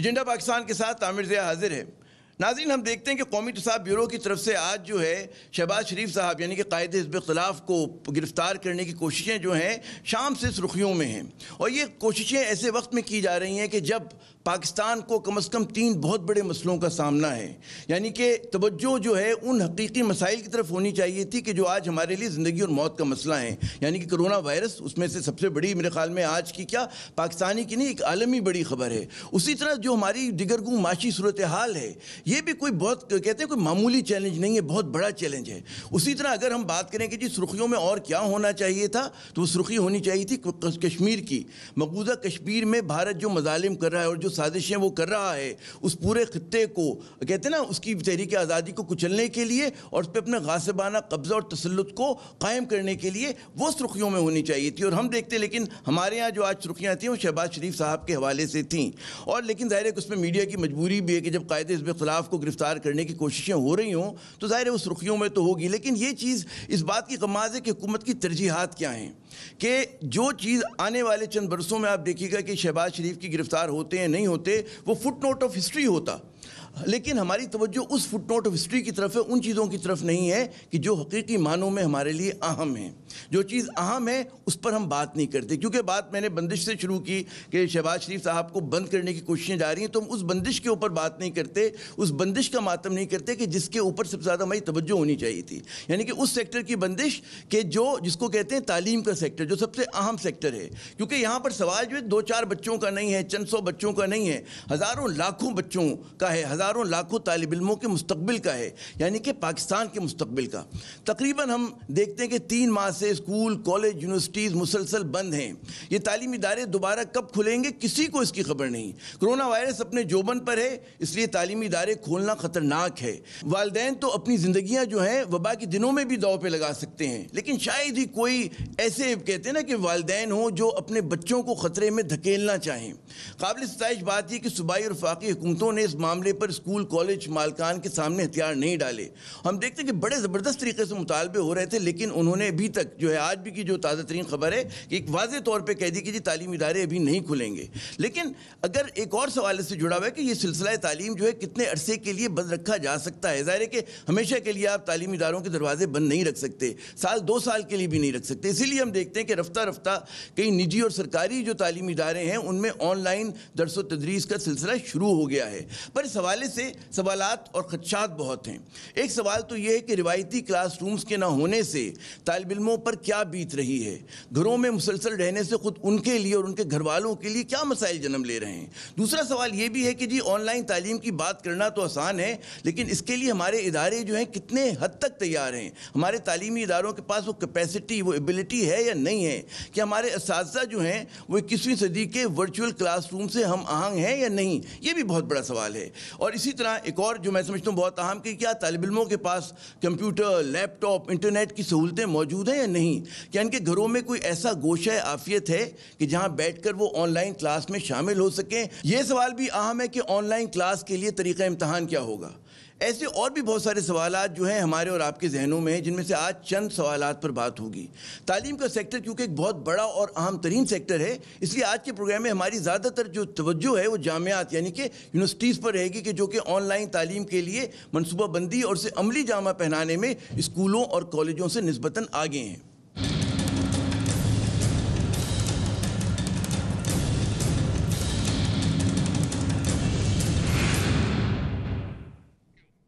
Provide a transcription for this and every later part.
Agenda Pakistan کے ساتھ عامر ضیاء حاضر ہے۔ ناظرین، ہم دیکھتے ہیں کہ قومی تصاف بیورو کی طرف سے آج جو ہے شہباز شریف صاحب یعنی کہ قائد حزب اختلاف کو گرفتار کرنے کی کوششیں جو ہیں شام سے سرخیوں میں ہیں، اور یہ کوششیں ایسے وقت میں کی جا رہی ہیں کہ جب پاکستان کو کم از کم 3 بہت بڑے مسئلوں کا سامنا ہے، یعنی کہ توجہ جو ہے ان حقیقی مسائل کی طرف ہونی چاہیے تھی کہ جو آج ہمارے لیے زندگی اور موت کا مسئلہ ہیں، یعنی کہ کرونا وائرس اس میں سے سب سے بڑی میرے خیال میں آج کی کیا پاکستانی کی نہیں ایک عالمی بڑی خبر ہے۔ اسی طرح جو ہماری دیگرگوں معاشی صورتحال ہے، یہ بھی کوئی بہت کہتے ہیں کوئی معمولی چیلنج نہیں ہے، بہت بڑا چیلنج ہے۔ اسی طرح اگر ہم بات کریں کہ جی سرخیوں میں اور کیا ہونا چاہیے تھا، تو وہ سرخی ہونی چاہیے تھی کشمیر کی۔ مقبوضہ کشمیر میں بھارت جو مظالم کر رہا ہے اور جو سازشیں وہ کر رہا ہے، اس پورے خطے کو کہتے ہیں نا اس کی تحریک آزادی کو کچلنے کے لیے اور اس پہ اپنے غاصبانہ قبضہ اور تسلط کو قائم کرنے کے لیے وہ سرخیوں میں ہونی چاہیے تھی۔ اور ہم دیکھتے لیکن ہمارے ہاں جو آج سرخیاں تھیں وہ شہباز شریف صاحب کے حوالے سے تھیں، اور لیکن ظاہر ہے کہ اس میں میڈیا کی مجبوری بھی ہے کہ جب قائد حزب اختلاف کو گرفتار کرنے کی کوششیں ہو رہی ہوں تو ظاہر ہے وہ سرخیوں میں تو ہوگی، لیکن یہ چیز اس بات کی غماز ہے کہ حکومت کی ترجیحات کیا ہیں، کہ جو چیز آنے والے چند برسوں میں آپ دیکھیے گا کہ شہباز شریف کی گرفتار ہوتے ہیں نہیں ہوتے، وہ فٹ نوٹ آف ہسٹری ہوتا، لیکن ہماری توجہ اس فٹ نوٹ آف ہسٹری کی طرف ہے، ان چیزوں کی طرف نہیں ہے کہ جو حقیقی معنوں میں ہمارے لیے اہم ہیں۔ جو چیز اہم ہے اس پر ہم بات نہیں کرتے، کیونکہ بات میں نے بندش سے شروع کی کہ شہباز شریف صاحب کو بند کرنے کی کوششیں جاری ہیں، تو ہم اس بندش کے اوپر بات نہیں کرتے، اس بندش کا ماتم نہیں کرتے کہ جس کے اوپر سب سے زیادہ ہماری توجہ ہونی چاہیے تھی، یعنی کہ اس سیکٹر کی بندش کہ جس کو کہتے ہیں تعلیم کا سیکٹر، جو سب سے اہم سیکٹر ہے، کیونکہ یہاں پر سوال جو ہے 2-4 بچوں کا نہیں ہے، چند سو بچوں کا نہیں ہے، ہزاروں لاکھوں بچوں کا ہے، ہزاروں لاکھوں طالب علموں کے مستقبل کا ہے، یعنی کہ پاکستان کے مستقبل کا۔ تقریباً ہم دیکھتے ہیں کہ 3 ماہ سے اسکول، کالج، یونیورسٹیز مسلسل بند ہیں۔ یہ تعلیمی ادارے دوبارہ کب کھلیں گے کسی کو اس کی خبر نہیں۔ کرونا وائرس اپنے جوبن پر ہے، اس لیے تعلیمی ادارے کھولنا خطرناک ہے۔ والدین تو اپنی زندگیاں جو ہیں وبا کے دنوں میں بھی داؤ پہ لگا سکتے ہیں، لیکن شاید ہی کوئی ایسے کہتے ہیں نا کہ والدین ہوں جو اپنے بچوں کو خطرے میں دھکیلنا چاہیں۔ قابل ستائش بات یہ کہ صوبائی اور وفاقی حکومتوں نے اس معاملے پر اسکول، کالج مالکان کے سامنے ہتھیار نہیں ڈالے۔ ہم دیکھتے ہیں کہ بڑے زبردست طریقے سے مطالبے ہو رہے تھے، لیکن انہوں نے ابھی تک جو ہے آج بھی کی جو تازہ ترین خبر ہے کہ ایک واضح طور پہ کہہ دی کہ جی تعلیمی ادارے ابھی نہیں کھلیں گے۔ لیکن اگر ایک اور سوال اس سے جڑا ہوا ہے کہ یہ سلسلہ تعلیم جو ہے کتنے عرصے کے لیے بند رکھا جا سکتا ہے؟ ظاہر ہے کہ ہمیشہ کے لیے آپ تعلیمی اداروں کے دروازے بند نہیں رکھ سکتے، 2 سال کے لیے بھی نہیں رکھ سکتے۔ اسی لیے ہم دیکھتے ہیں کہ رفتہ رفتہ کئی نجی اور سرکاری جو تعلیمی ادارے ہیں ان میں آن لائن درس و تدریس کا سلسلہ شروع ہو گیا ہے۔ پر اس حوالے سے سوالات اور خدشات بہت ہیں۔ ایک سوال تو یہ ہے کہ روایتی کلاس رومز کے نہ ہونے سے طالب علموں پر کیا بیت رہی ہے، گھروں میں مسلسل رہنے سے خود ان کے لیے اور ان کے گھر والوں کے لیے کیا مسائل جنم لے رہے ہیں۔ دوسرا سوال یہ بھی ہے کہ جی آن لائن تعلیم کی بات کرنا تو آسان ہے، لیکن اس کے لیے ہمارے ادارے جو ہیں کتنے حد تک تیار ہیں، ہمارے تعلیمی اداروں کے پاس وہ کیپیسٹی، وہ ایبلٹی ہے یا نہیں ہے، کہ ہمارے اساتذہ جو ہیں وہ 21ویں صدی کے ورچوئل کلاس روم سے ہم آہنگ ہیں یا نہیں، یہ بھی بہت بڑا سوال ہے۔ اور اسی طرح ایک اور جو میں سمجھتا ہوں بہت اہم کہ کیا طالب علموں کے پاس کمپیوٹر، لیپ ٹاپ، انٹرنیٹ کی سہولتیں موجود ہیں یا نہیں، کیا ان کے گھروں میں کوئی ایسا گوشہ عافیت ہے کہ جہاں بیٹھ کر وہ آن لائن کلاس میں شامل ہو سکیں۔ یہ سوال بھی اہم ہے کہ آن لائن کلاس کے لیے طریقہ امتحان کیا ہوگا۔ ایسے اور بھی بہت سارے سوالات جو ہیں ہمارے اور آپ کے ذہنوں میں ہیں، جن میں سے آج چند سوالات پر بات ہوگی۔ تعلیم کا سیکٹر کیونکہ ایک بہت بڑا اور اہم ترین سیکٹر ہے، اس لیے آج کے پروگرام میں ہماری زیادہ تر جو توجہ ہے وہ جامعات یعنی کہ یونیورسٹیز پر رہے گی، کہ جو کہ آن لائن تعلیم کے لیے منصوبہ بندی اور اسے عملی جامہ پہنانے میں اسکولوں اور کالجوں سے نسبتاً آگے ہیں۔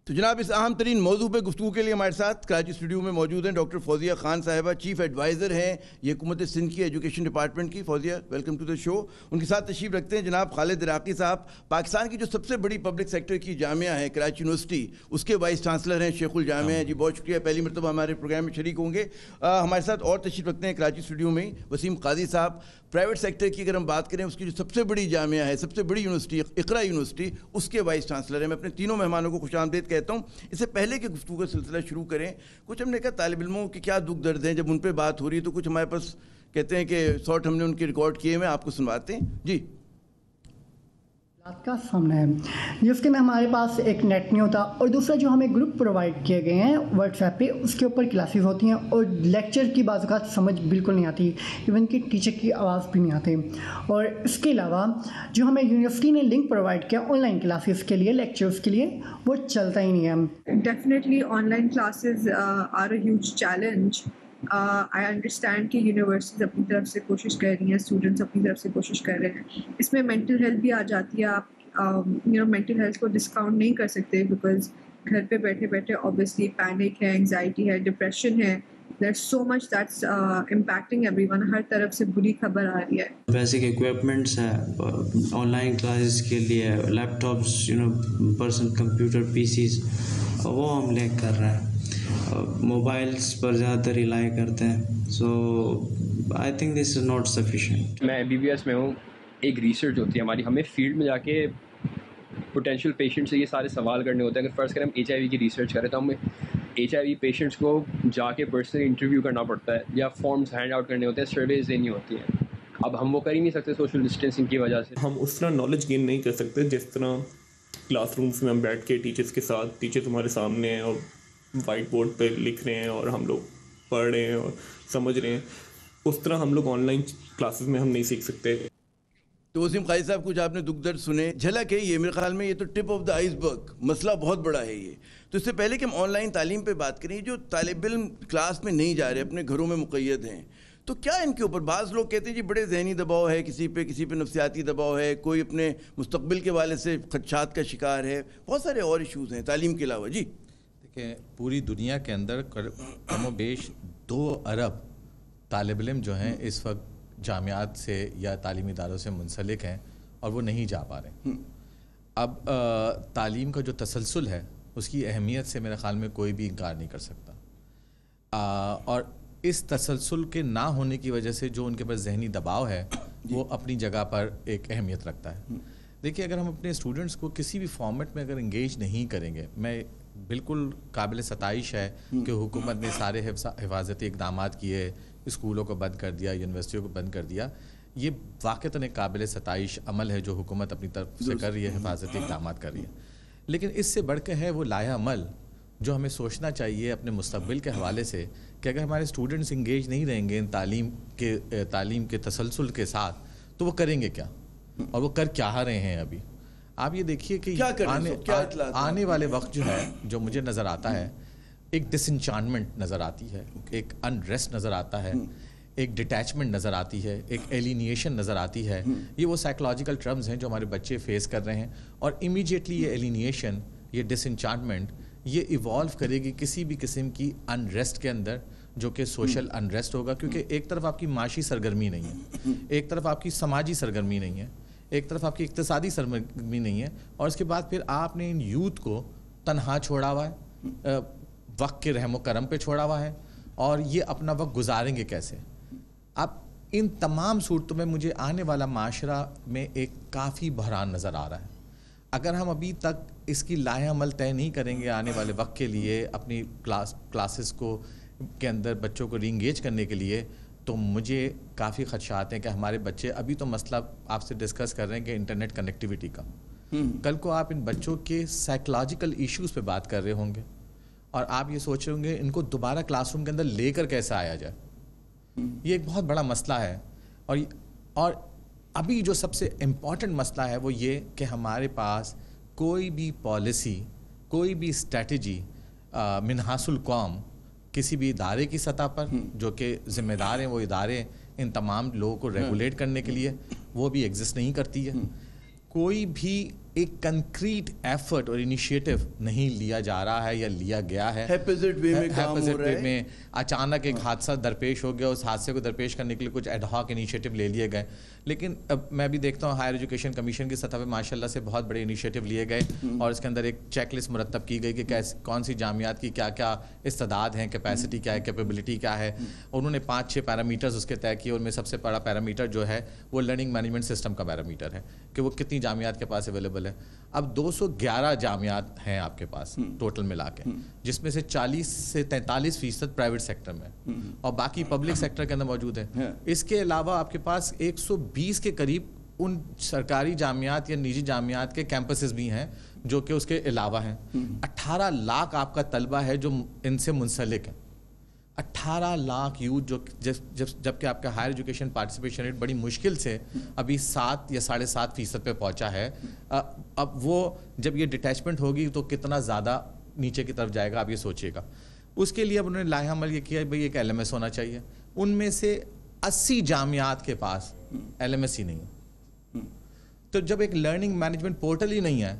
تو جناب اس اہم ترین موضوع پہ گفتگو کے لیے ہمارے ساتھ کراچی اسٹوڈیو میں موجود ہیں ڈاکٹر فوزیہ خان صاحبہ، چیف ایڈوائزر ہیں یہ حکومت سندھ کی ایجوکیشن ڈپارٹمنٹ کی۔ فوزیہ ویلکم ٹو دا شو۔ ان کے ساتھ تشریف رکھتے ہیں جناب خالد عراقی صاحب، پاکستان کی جو سب سے بڑی پبلک سیکٹر کی جامعہ ہے کراچی یونیورسٹی، اس کے وائس چانسلر ہیں، شیخ الجامعہ ہیں۔ جی بہت شکریہ، پہلی مرتبہ ہمارے پروگرام میں شریک ہوں گے۔ ہمارے ساتھ اور تشریف رکھتے ہیں کراچی اسٹوڈیو میں وسیم قاضی صاحب، پرائیویٹ سیکٹر کی اگر ہم بات کریں اس کی جو سب سے بڑی جامعہ ہے، سب سے بڑی یونیورسٹی اقرا یونیورسٹی، اس کے وائس چانسلر ہیں۔ میں اپنے تینوں مہمانوں کو خوش آمدید کہتا ہوں۔ اس سے پہلے کہ گفتگو کا سلسلہ شروع کریں، کچھ ہم نے کہا طالب علموں کی کیا دکھ درد ہیں، جب ان پہ بات ہو رہی ہے تو کچھ ہمارے پاس کہتے ہیں کہ 100 ہم نے ان کے ریکارڈ کیے ہوئے آپ کو سنواتے ہیں۔ جی آپ کا سامنا ہے جس کے میں ہمارے پاس ایک نیٹ نہیں ہوتا، اور دوسرا جو ہمیں گروپ پرووائڈ کیے گئے ہیں واٹس ایپ پہ، اس کے اوپر کلاسز ہوتی ہیں اور لیکچر کی بعض اوقات سمجھ بالکل نہیں آتی، ایون کہ ٹیچر کی آواز بھی نہیں آتی. اور اس کے علاوہ جو ہمیں یونیورسٹی نے لنک پرووائڈ کیا آن لائن کلاسز کے لیے، لیکچرز کے لیے، وہ چلتا ہی نہیں ہے. Definitely online classes are a huge challenge. I understand کہ یونیورسٹیز اپنی طرف سے کوشش کر رہی ہیں، اسٹوڈنٹس اپنی طرف سے کوشش کر رہے ہیں. اس میں مینٹل ہیلتھ بھی آ جاتی ہے. آپ مینٹل ہیلتھ کو ڈسکاؤنٹ نہیں کر سکتے، بیکاز گھر پہ بیٹھے بیٹھے اوبیسلی پینک ہے، انگزائٹی ہے، ڈپریشن ہے. There's so much that's impacting everyone. ہر طرف سے بری خبر آ رہی ہے. بیسک اکوپمنٹس ہے آن لائن کلاسز کے لیے، لیپ tops, personal computer, P Cs, وہ ہم لیک کر رہے ہیں. موبائلس پر زیادہ ریلائی کرتے ہیں. So I think this is not sufficient. میں MBBS میں ہوں. ایک ریسرچ ہوتی ہے ہماری، ہمیں فیلڈ میں جا کے پوٹینشیل پیشنٹ سے یہ سارے سوال کرنے ہوتے ہیں. اگر فرض کریں ہم HIV کی ریسرچ کریں تو ہمیں HIV پیشنٹس کو جا کے پرسنلی انٹرویو کرنا پڑتا ہے، یا فارمز ہینڈ آؤٹ کرنے ہوتے ہیں، سرویز دینی ہوتی ہیں. اب ہم وہ کر ہی نہیں سکتے سوشل ڈسٹینسنگ کی وجہ سے. ہم اس طرح نالج گین نہیں کر سکتے جس طرح کلاس رومس میں ہم بیٹھ کے ٹیچرس کے ساتھ، ٹیچرس ہمارے سامنے ہیں اور وائٹ بورڈ پہ لکھ رہے ہیں اور ہم لوگ پڑھ رہے ہیں اور سمجھ رہے ہیں. اس طرح ہم لوگ آن لائن کلاسز میں ہم نہیں سیکھ سکتے. تو وسیم قاضی صاحب کچھ آپ نے دکھ درد سنے، جھلک ہے یہ میرے خیال میں، یہ تو ٹپ آف دا آئس برگ، مسئلہ بہت بڑا ہے یہ. تو اس سے پہلے کہ ہم آن لائن تعلیم پہ بات کریں، جو طالب علم کلاس میں نہیں جا رہے، اپنے گھروں میں مقید ہیں، تو کیا ان کے اوپر بعض لوگ کہتے ہیں جی بڑے ذہنی دباؤ ہے، کسی پہ نفسیاتی دباؤ ہے، کوئی اپنے مستقبل کے والے سے خدشات کا شکار ہے، بہت سارے اور ایشوز ہیں تعلیم کے علاوہ. جی دیکھیں، پوری دنیا کے اندر کم و بیش 2 ارب طالب علم جو ہیں اس وقت جامعات سے یا تعلیمی اداروں سے منسلک ہیں اور وہ نہیں جا پا رہے ہیں. اب تعلیم کا جو تسلسل ہے اس کی اہمیت سے میرے خیال میں کوئی بھی انکار نہیں کر سکتا، اور اس تسلسل کے نہ ہونے کی وجہ سے جو ان کے پاس ذہنی دباؤ ہے وہ اپنی جگہ پر ایک اہمیت رکھتا ہے. دیکھیے، اگر ہم اپنے اسٹوڈنٹس کو کسی بھی فارمیٹ میں اگر انگیج نہیں کریں گے، میں بالکل قابل ستائش ہے کہ حکومت نے سارے حفاظتی اقدامات کیے، اسکولوں کو بند کر دیا، یونیورسٹیوں کو بند کر دیا. یہ واقعتاً ایک قابل ستائش عمل ہے جو حکومت اپنی طرف سے کر رہی ہے، حفاظتی اقدامات کر رہی ہے. لیکن اس سے بڑھ کے ہے وہ لائحہ عمل جو ہمیں سوچنا چاہیے اپنے مستقبل کے حوالے سے کہ اگر ہمارے اسٹوڈنٹس انگیج نہیں رہیں گے ان تعلیم کے تسلسل کے ساتھ تو وہ کریں گے کیا، اور وہ کر کیا رہے ہیں. ابھی آپ یہ دیکھیے کہ آنے والے وقت جو ہے، جو مجھے نظر آتا ہے، ایک ڈس انچانٹمنٹ نظر آتی ہے، ایک انریسٹ نظر آتا ہے، ایک ڈیٹیچمنٹ نظر آتی ہے، ایک ایلینیشن نظر آتی ہے. یہ وہ سائیکولوجیکل ٹرمز ہیں جو ہمارے بچے فیس کر رہے ہیں، اور امیڈیٹلی یہ ایلینیشن، یہ ڈس انچانٹمنٹ یہ ایوالو کرے گی کسی بھی قسم کی انریسٹ کے اندر، جو کہ سوشل انریسٹ ہوگا. کیونکہ ایک طرف آپ کی معاشی سرگرمی نہیں ہے، ایک طرف آپ کی سماجی سرگرمی نہیں ہے، ایک طرف آپ کی اقتصادی سرگرمی نہیں ہے، اور اس کے بعد پھر آپ نے ان یوتھ کو تنہا چھوڑا ہوا ہے، وقت کے رحم و کرم پہ چھوڑا ہوا ہے، اور یہ اپنا وقت گزاریں گے کیسے. اب ان تمام صورتوں میں مجھے آنے والا معاشرہ میں ایک کافی بحران نظر آ رہا ہے. اگر ہم ابھی تک اس کی لائحہ عمل طے نہیں کریں گے آنے والے وقت کے لیے، اپنی کلاسز کو کے اندر بچوں کو ری انگیج کرنے کے لیے، تو مجھے کافی خدشات ہیں کہ ہمارے بچے، ابھی تو مسئلہ آپ سے ڈسکس کر رہے ہیں کہ انٹرنیٹ کنیکٹیوٹی کا، کل کو آپ ان بچوں کے سائیکولوجیکل ایشوز پہ بات کر رہے ہوں گے، اور آپ یہ سوچ رہے ہوں گے ان کو دوبارہ کلاس روم کے اندر لے کر کیسے آیا جائے. یہ ایک بہت بڑا مسئلہ ہے. اور ابھی جو سب سے امپورٹنٹ مسئلہ ہے وہ یہ کہ ہمارے پاس کوئی بھی پالیسی، کوئی بھی اسٹریٹجی منحاص القوم کسی بھی ادارے کی سطح پر، جو کہ ذمہ دار ہیں وہ ادارے ان تمام لوگوں کو ریگولیٹ کرنے کے لیے، وہ بھی ایگزسٹ نہیں کرتی ہے. کوئی بھی ایک کنکریٹ ایفرٹ اور انیشیٹو نہیں لیا جا رہا ہے یا لیا گیا ہے. ہیپیزٹ وے میں اچانک ایک حادثہ درپیش ہو گیا، اس حادثے کو درپیش کرنے کے لیے کچھ ایڈ ہاک انیشیٹو لے لیے گئے. لیکن اب میں بھی دیکھتا ہوں ہائر ایجوکیشن کمیشن کی سطح پہ ماشاءاللہ سے بہت بڑے انیشیٹو لیے گئے، اور اس کے اندر ایک چیک لسٹ مرتب کی گئی کہ کون سی جامعات کی کیا کیا استعداد ہیں، کیپیسٹی کیا ہے، کیپیبلٹی کیا ہے. انہوں نے 5-6 پیرامیٹرز اس کے طے کیے. ان میں سب سے بڑا پیرامیٹر جو ہے وہ لرننگ مینجمنٹ سسٹم کا پیرامیٹر ہے کہ وہ کتنی جامعات کے پاس اویلیبل ہے. اب 211 جامعات ہیں آپ کے پاس ٹوٹل ملا کے، جس میں سے 40 سے 43% پرائیویٹ سیکٹر میں، اور باقی پبلک سیکٹر کے اندر موجود ہیں. اس کے علاوہ آپ کے پاس 120 کے قریب ان سرکاری جامعات یا نجی جامعات کے کیمپسز بھی ہیں جو کہ اس کے علاوہ ہیں. 18 لاکھ آپ کا طلبہ ہے جو ان سے منسلک ہے. 18 لاکھ یوتھ جب کہ آپ کا ہائر ایجوکیشن پارٹیسپیشن ریٹ بڑی مشکل سے ابھی 7 یا 7.5% پہ پہنچا ہے. اب وہ جب یہ ڈیٹیچمنٹ ہوگی تو کتنا زیادہ نیچے کی طرف جائے گا آپ یہ سوچیے گا. اس کے لیے اب انہوں نے لائحہ عمل یہ کیا بھائی ایک LMS ہونا چاہیے. ان میں سے 80 جامعات کے پاس LMS ہی نہیں ہے. تو جب ایک لرننگ مینجمنٹ پورٹل ہی نہیں ہے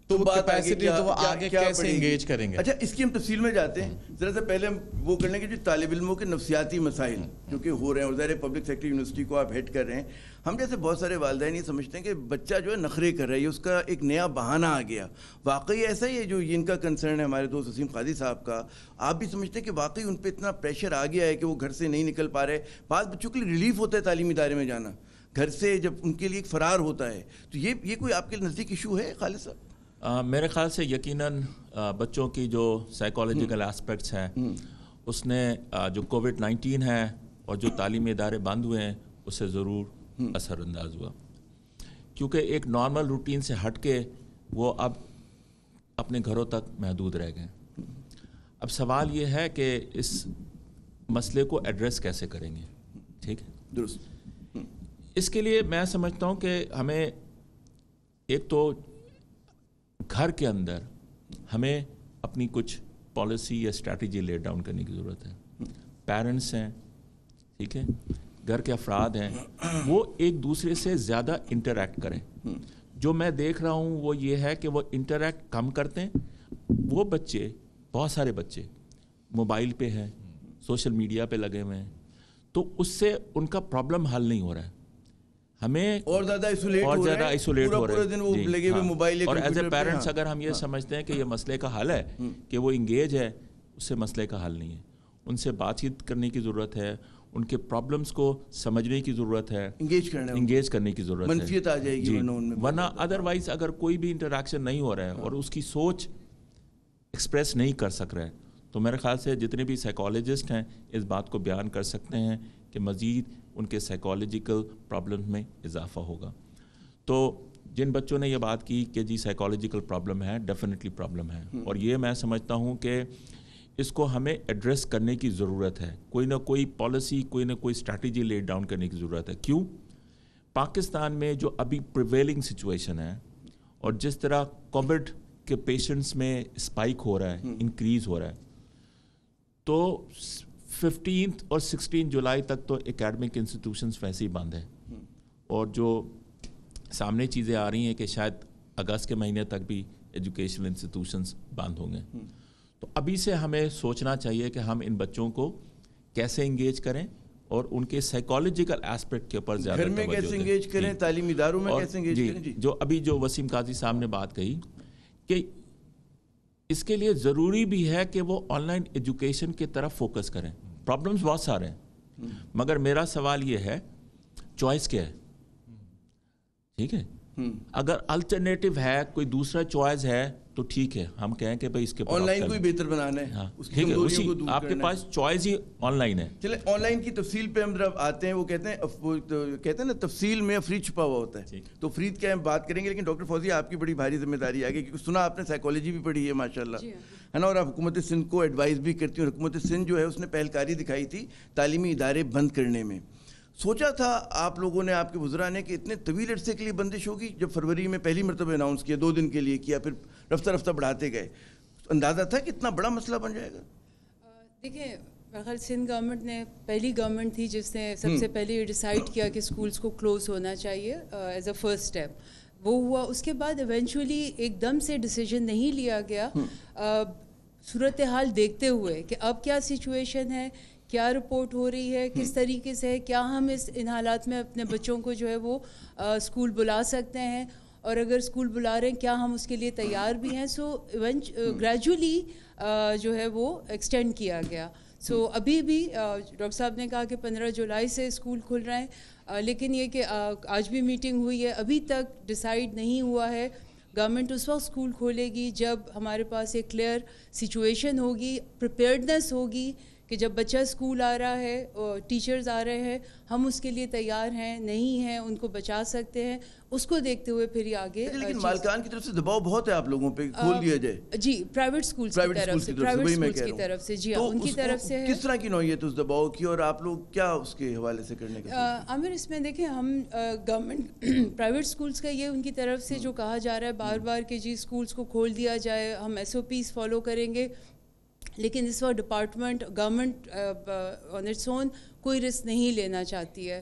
تو وہ کیپیسٹی تو وہ آگے کیسے انگیج کریں گے. اچھا اس کی ہم تفصیل میں جاتے ہیں. ذرا سے پہلے ہم وہ کر لیں گے جو طالب علموں کے نفسیاتی مسائل جو کہ ہو رہے ہیں, اور ظاہر پبلک سیکٹر یونیورسٹی کو آپ ہیڈ کر رہے ہیں. ہم جیسے بہت سارے والدین یہ سمجھتے ہیں کہ بچہ جو ہے نخرے کر رہا ہے, اس کا ایک نیا بہانہ آ گیا. واقعی ایسا ہی ہے جو ان کا کنسرن ہے ہمارے دوست وسیم قاضی صاحب کا؟ آپ بھی سمجھتے ہیں کہ واقعی ان پہ اتنا پریشر آ گیا ہے کہ وہ گھر سے نہیں نکل پا رہے؟ بعض بچوں کے لیے ریلیف ہوتا ہے تعلیمی ادارے میں جانا, گھر سے جب ان کے لیے ایک فرار ہوتا ہے. تو یہ کوئی آپ کے نزدیک ایشو ہے خالد صاحب؟ میرے خیال سے یقیناً بچوں کی جو سائیکالوجیکل اسپیکٹس ہیں اس نے جو کووڈ-19 ہے اور جو تعلیمی ادارے بند ہوئے ہیں اس سے ضرور اثر انداز ہوا, کیونکہ ایک نارمل روٹین سے ہٹ کے وہ اب اپنے گھروں تک محدود رہ گئے. اب سوال یہ ہے کہ اس مسئلے کو ایڈریس کیسے کریں گے. ٹھیک ہے, درست. اس کے لیے میں سمجھتا ہوں کہ ہمیں ایک تو گھر کے اندر ہمیں اپنی کچھ پالیسی یا اسٹریٹجی لے ڈاؤن کرنے کی ضرورت ہے. پیرنٹس ہیں, ٹھیک ہے, گھر کے افراد ہیں, وہ ایک دوسرے سے زیادہ انٹریکٹ کریں. جو میں دیکھ رہا ہوں وہ یہ ہے کہ وہ انٹریکٹ کم کرتے ہیں. وہ بچے, بہت سارے بچے موبائل پہ ہیں, سوشل میڈیا پہ لگے ہوئے ہیں, تو اس سے ان کا پرابلم حل نہیں ہو رہا ہے. ہمیں اور زیادہ ایسولیٹ ہو رہے ہیں. اور ایز اے پیرنٹس اگر ہم یہ سمجھتے ہیں کہ یہ مسئلے کا حل ہے کہ وہ انگیج ہے, اس سے مسئلے کا حل نہیں ہے. ان سے بات چیت کرنے کی ضرورت ہے, ان کے پرابلمس کو سمجھنے کی ضرورت ہے, انگیج کرنے کی ضرورت ہے. منفیت آ جائے گی ورنہ ادروائز اگر کوئی بھی انٹریکشن نہیں ہو رہا ہے اور اس کی سوچ ایکسپریس نہیں کر سک رہا ہے, تو میرے خیال سے جتنے بھی سائیکالوجسٹ ہیں اس بات کو بیان کر سکتے ہیں کہ مزید ان کے سائیکالوجیکل پرابلم میں اضافہ ہوگا. تو جن بچوں نے یہ بات کی کہ جی سائیکالوجیکل پرابلم ہے, ڈیفینیٹلی پرابلم ہے, اور یہ میں سمجھتا ہوں کہ اس کو ہمیں ایڈریس کرنے کی ضرورت ہے. کوئی نہ کوئی پالیسی, کوئی نہ کوئی اسٹریٹجی لے ڈاؤن کرنے کی ضرورت ہے. کیوں؟ پاکستان میں جو ابھی پریویلنگ سچویشن ہے اور جس طرح کووڈ کے پیشنٹس میں اسپائک ہو رہا ہے, انکریز ہو رہا ہے, تو 15 اور 16 جولائی تک تو اکیڈمک انسٹیٹیوشنز ویسے ہی بند ہیں, اور جو سامنے چیزیں آ رہی ہیں کہ شاید اگست کے مہینے تک بھی ایجوکیشنل انسٹیٹیوشنز بند ہوں گے. تو ابھی سے ہمیں سوچنا چاہیے کہ ہم ان بچوں کو کیسے انگیج کریں اور ان کے سائیکالوجیکل ایسپیکٹ کے اوپر زیادہ گھر میں کیسے انگیج کریں, تعلیمی اداروں میں کیسے انگیج کریں. جو ابھی جو وسیم قاضی صاحب نے بات کہی کہ اس کے لیے ضروری بھی ہے کہ وہ آن لائن ایجوکیشن کی طرف فوکس کریں. پرابلمس بہت سارے ہیں, مگر میرا سوال یہ ہے چوائس کیا ہے. ٹھیک ہے, اگر الٹرنیٹو ہے, کوئی دوسرا چوائس ہے تو ٹھیک ہے, ہم کہیں کہ بھائی اس کے آن لائن کوئی بہتر بنانا ہے, ٹھیک ہے, اسی آپ کے پاس چوائس ہی آن لائن ہے. چلے آن لائن کی تفصیل پہ ہم جب آتے ہیں, وہ کہتے ہیں نا تفصیل میں افرید چھپا ہوا ہوتا ہے, تو افرید کیا ہم بات کریں گے. لیکن ڈاکٹر فوزیہ آپ کی بڑی بھاری ذمہ داری آگے, کیونکہ سنا آپ نے سائیکالوجی بھی پڑھی ہے ماشاء اللہ, ہے نا, اور آپ حکومت سندھ کو ایڈوائز بھی کرتی ہوں. حکومت سندھ جو ہے اس نے پہلکاری دکھائی تھی تعلیمی ادارے بند کرنے میں. سوچا تھا آپ لوگوں نے, آپ کے وزراء نے, کہ اتنے طویل عرصے کے لیے بندش ہوگی. جب فروری میں پہلی مرتبہ اناؤنس کیا, 2 دن کے لیے کیا, پھر رفتہ رفتہ بڑھاتے گئے, اندازہ تھا کہ اتنا بڑا مسئلہ بن جائے گا؟ دیکھیں, بہرحال سندھ گورنمنٹ نے پہلی گورنمنٹ تھی جس نے سب سے پہلے یہ ڈیسائیڈ کیا کہ اسکولس کو کلوز ہونا چاہیے ایز اے فرسٹ اسٹیپ. وہ ہوا, اس کے بعد ایونچولی ایک دم سے ڈیسیجن نہیں لیا گیا, صورتحال دیکھتے ہوئے کہ اب کیا سچویشن ہے, کیا رپورٹ ہو رہی ہے, کس طریقے سے, کیا ہم ان حالات میں اپنے بچوں کو جو ہے وہ اسکول بلا سکتے ہیں, اور اگر اسکول بلا رہے ہیں کیا ہم اس کے لیے تیار بھی ہیں. سو گریجولی جو ہے وہ ایکسٹینڈ کیا گیا. سو ابھی بھی ڈاکٹر صاحب نے کہا کہ 15 جولائی سے اسکول کھل رہے ہیں, لیکن یہ کہ آج بھی میٹنگ ہوئی ہے, ابھی تک ڈیسائیڈ نہیں ہوا ہے. گورنمنٹ اس وقت اسکول کھولے گی جب ہمارے پاس ایک کلیئر سچویشن ہوگی, پریپیئرڈنیس ہوگی کہ جب بچہ اسکول آ رہا ہے اور ٹیچرز آ رہے ہیں ہم اس کے لیے تیار ہیں نہیں ہیں, ان کو بچا سکتے ہیں, اس کو دیکھتے ہوئے پھر یہ آگے. لیکن مالکان کی طرف سے دباؤ بہت ہے آپ لوگوں پہ, کھول دیا جائے. جی پرائیویٹ اسکولس کی طرف سے جی ان کی طرف سے ہے. کس طرح کی نوعیت اس دباؤ کی, اور آپ لوگ کیا اس کے حوالے سے کرنے کا؟ عامر اس میں دیکھیں ہم گورنمنٹ پرائیویٹ اسکولس کا یہ ان کی طرف سے جو کہا جا رہا ہے بار بار کہ جی اسکولس کو کھول دیا جائے, ہم SOPs فالو کریں گے, لیکن اس وقت department government on its own کوئی رسک نہیں لینا چاہتی ہے.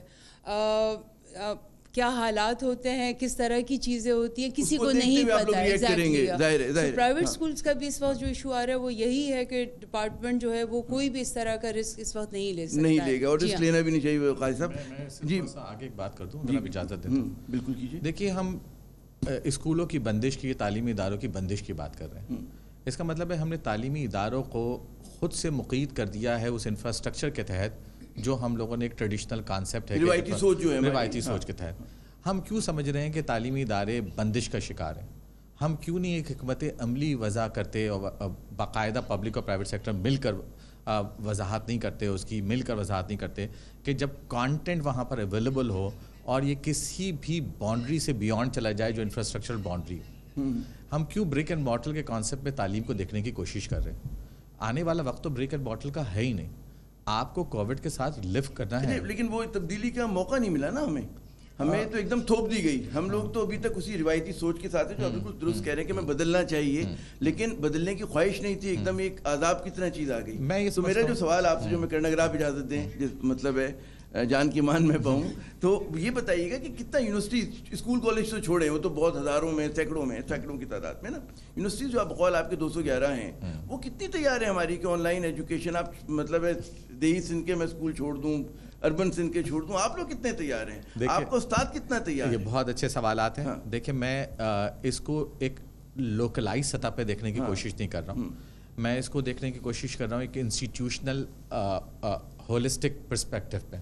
کیا حالات ہوتے ہیں, کس طرح کی چیزیں ہوتی ہیں, کسی کو نہیں پتہ. پرائیویٹ اسکولس کا بھی اس وقت جو ایشو آ رہا ہے وہ یہی ہے کہ ڈپارٹمنٹ جو ہے وہ کوئی بھی اس طرح کا رسک اس وقت نہیں لے سکتا, نہیں لے گا, اور رسک لینا بھی نہیں چاہیے. قاضی صاحب جی آگے ایک بات کر دوں, اگر آپ اجازت دیں. بالکل کیجیے. دیکھیے ہم اسکولوں کی بندش کی, تعلیمی اداروں کی بندش کی بات کر رہے ہیں. اس کا مطلب ہے ہم نے تعلیمی اداروں کو خود سے مقید کر دیا ہے اس انفراسٹرکچر کے تحت جو ہم لوگوں نے ایک ٹریڈیشنل کانسیپٹ ہے, روایتی سوچ کے تحت. ہم کیوں سمجھ رہے ہیں کہ تعلیمی ادارے بندش کا شکار ہیں؟ ہم کیوں نہیں ایک حکمت عملی وضع کرتے اور باقاعدہ پبلک اور پرائیویٹ سیکٹر مل کر وضاحت نہیں کرتے, اس کی مل کر وضاحت نہیں کرتے کہ جب کانٹینٹ وہاں پر اویلیبل ہو اور یہ کسی بھی باؤنڈری سے بیونڈ چلا جائے جو انفراسٹرکچرل باؤنڈری. ہم کیوں بریک اینڈ باٹل کے کانسیپٹ میں تعلیم کو دیکھنے کی کوشش کر رہے ہیں؟ آنے والا وقت تو بریک اینڈ باٹل کا ہے ہی نہیں, آپ کو کووڈ کے ساتھ لیو کرنا ہے. لیکن وہ تبدیلی کا موقع نہیں ملا نا ہمیں تو ایک دم تھوپ دی گئی. ہم لوگ تو ابھی تک اسی روایتی سوچ کے ساتھ ہیں جو آپ بالکل درست کہہ رہے ہیں کہ ہمیں بدلنا چاہیے, لیکن بدلنے کی خواہش نہیں تھی, ایک دم ایک عذاب کی طرح چیز آ گئی. تو میرا جو سوال آپ سے جو میں کرنا, اگر آپ اجازت دیں, مطلب ہے جان کی مان میں پاؤں, تو یہ بتائیے گا کہ کتنا یونیورسٹی اسکول کالج تو چھوڑیں, وہ تو بہت ہزاروں میں سینکڑوں کی تعداد میں نا, یونیورسٹیز جو آپ بقول آپ کے 211 ہیں وہ کتنی تیار ہیں ہماری کہ آن لائن ایجوکیشن, آپ مطلب ہے دیہی سندھ کے میں اسکول چھوڑ دوں, اربن سندھ کے چھوڑ دوں, آپ لوگ کتنے تیار ہیں, آپ کا استاد کتنا تیار ہے؟ یہ بہت اچھے سوالات ہیں. دیکھیں میں اس کو ایک لوکلائز سطح پہ دیکھنے کی کوشش نہیں کر رہا ہوں, میں اس کو دیکھنے کی کوشش کر رہا ہوں ایک انسٹیٹیوشنل ہولسٹک پرسپیکٹو پہ.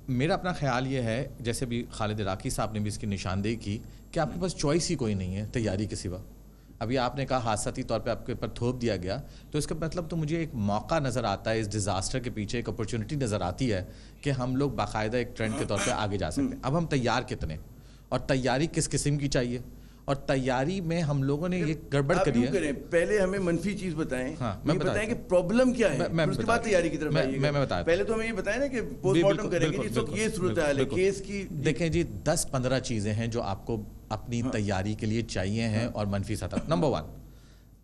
میرا اپنا خیال یہ ہے, جیسے بھی خالد عراقی صاحب نے بھی اس کی نشاندہی کی, کہ آپ کے پاس چوائس ہی کوئی نہیں ہے تیاری کے سوا. ابھی آپ نے کہا حادثاتی طور پہ آپ کے اوپر تھوپ دیا گیا, تو اس کا مطلب تو مجھے ایک موقع نظر آتا ہے, اس ڈیزاسٹر کے پیچھے ایک اپرچونٹی نظر آتی ہے کہ ہم لوگ باقاعدہ ایک ٹرینڈ کے طور پہ آگے جا سکتے ہیں. اب ہم تیار کتنے, اور تیاری کس قسم کی چاہیے, اور تیاری میں ہم لوگوں نے یہ گڑبڑ کری ہے. پہلے ہمیں منفی چیز بتائیں, یہ بتائیں کہ پرابلم کیا ہے, اس کے بعد تیاری کی طرف آئیے گا. پہلے تو ہمیں یہ بتائیں نا کہ پوسٹ مارٹم کریں گے, اس وقت یہ صورتحال ہے کیس کی. دیکھیں جی 10-15 چیزیں ہیں جو آپ کو اپنی تیاری کے لیے چاہیے ہیں, اور منفی سطح. نمبر 1,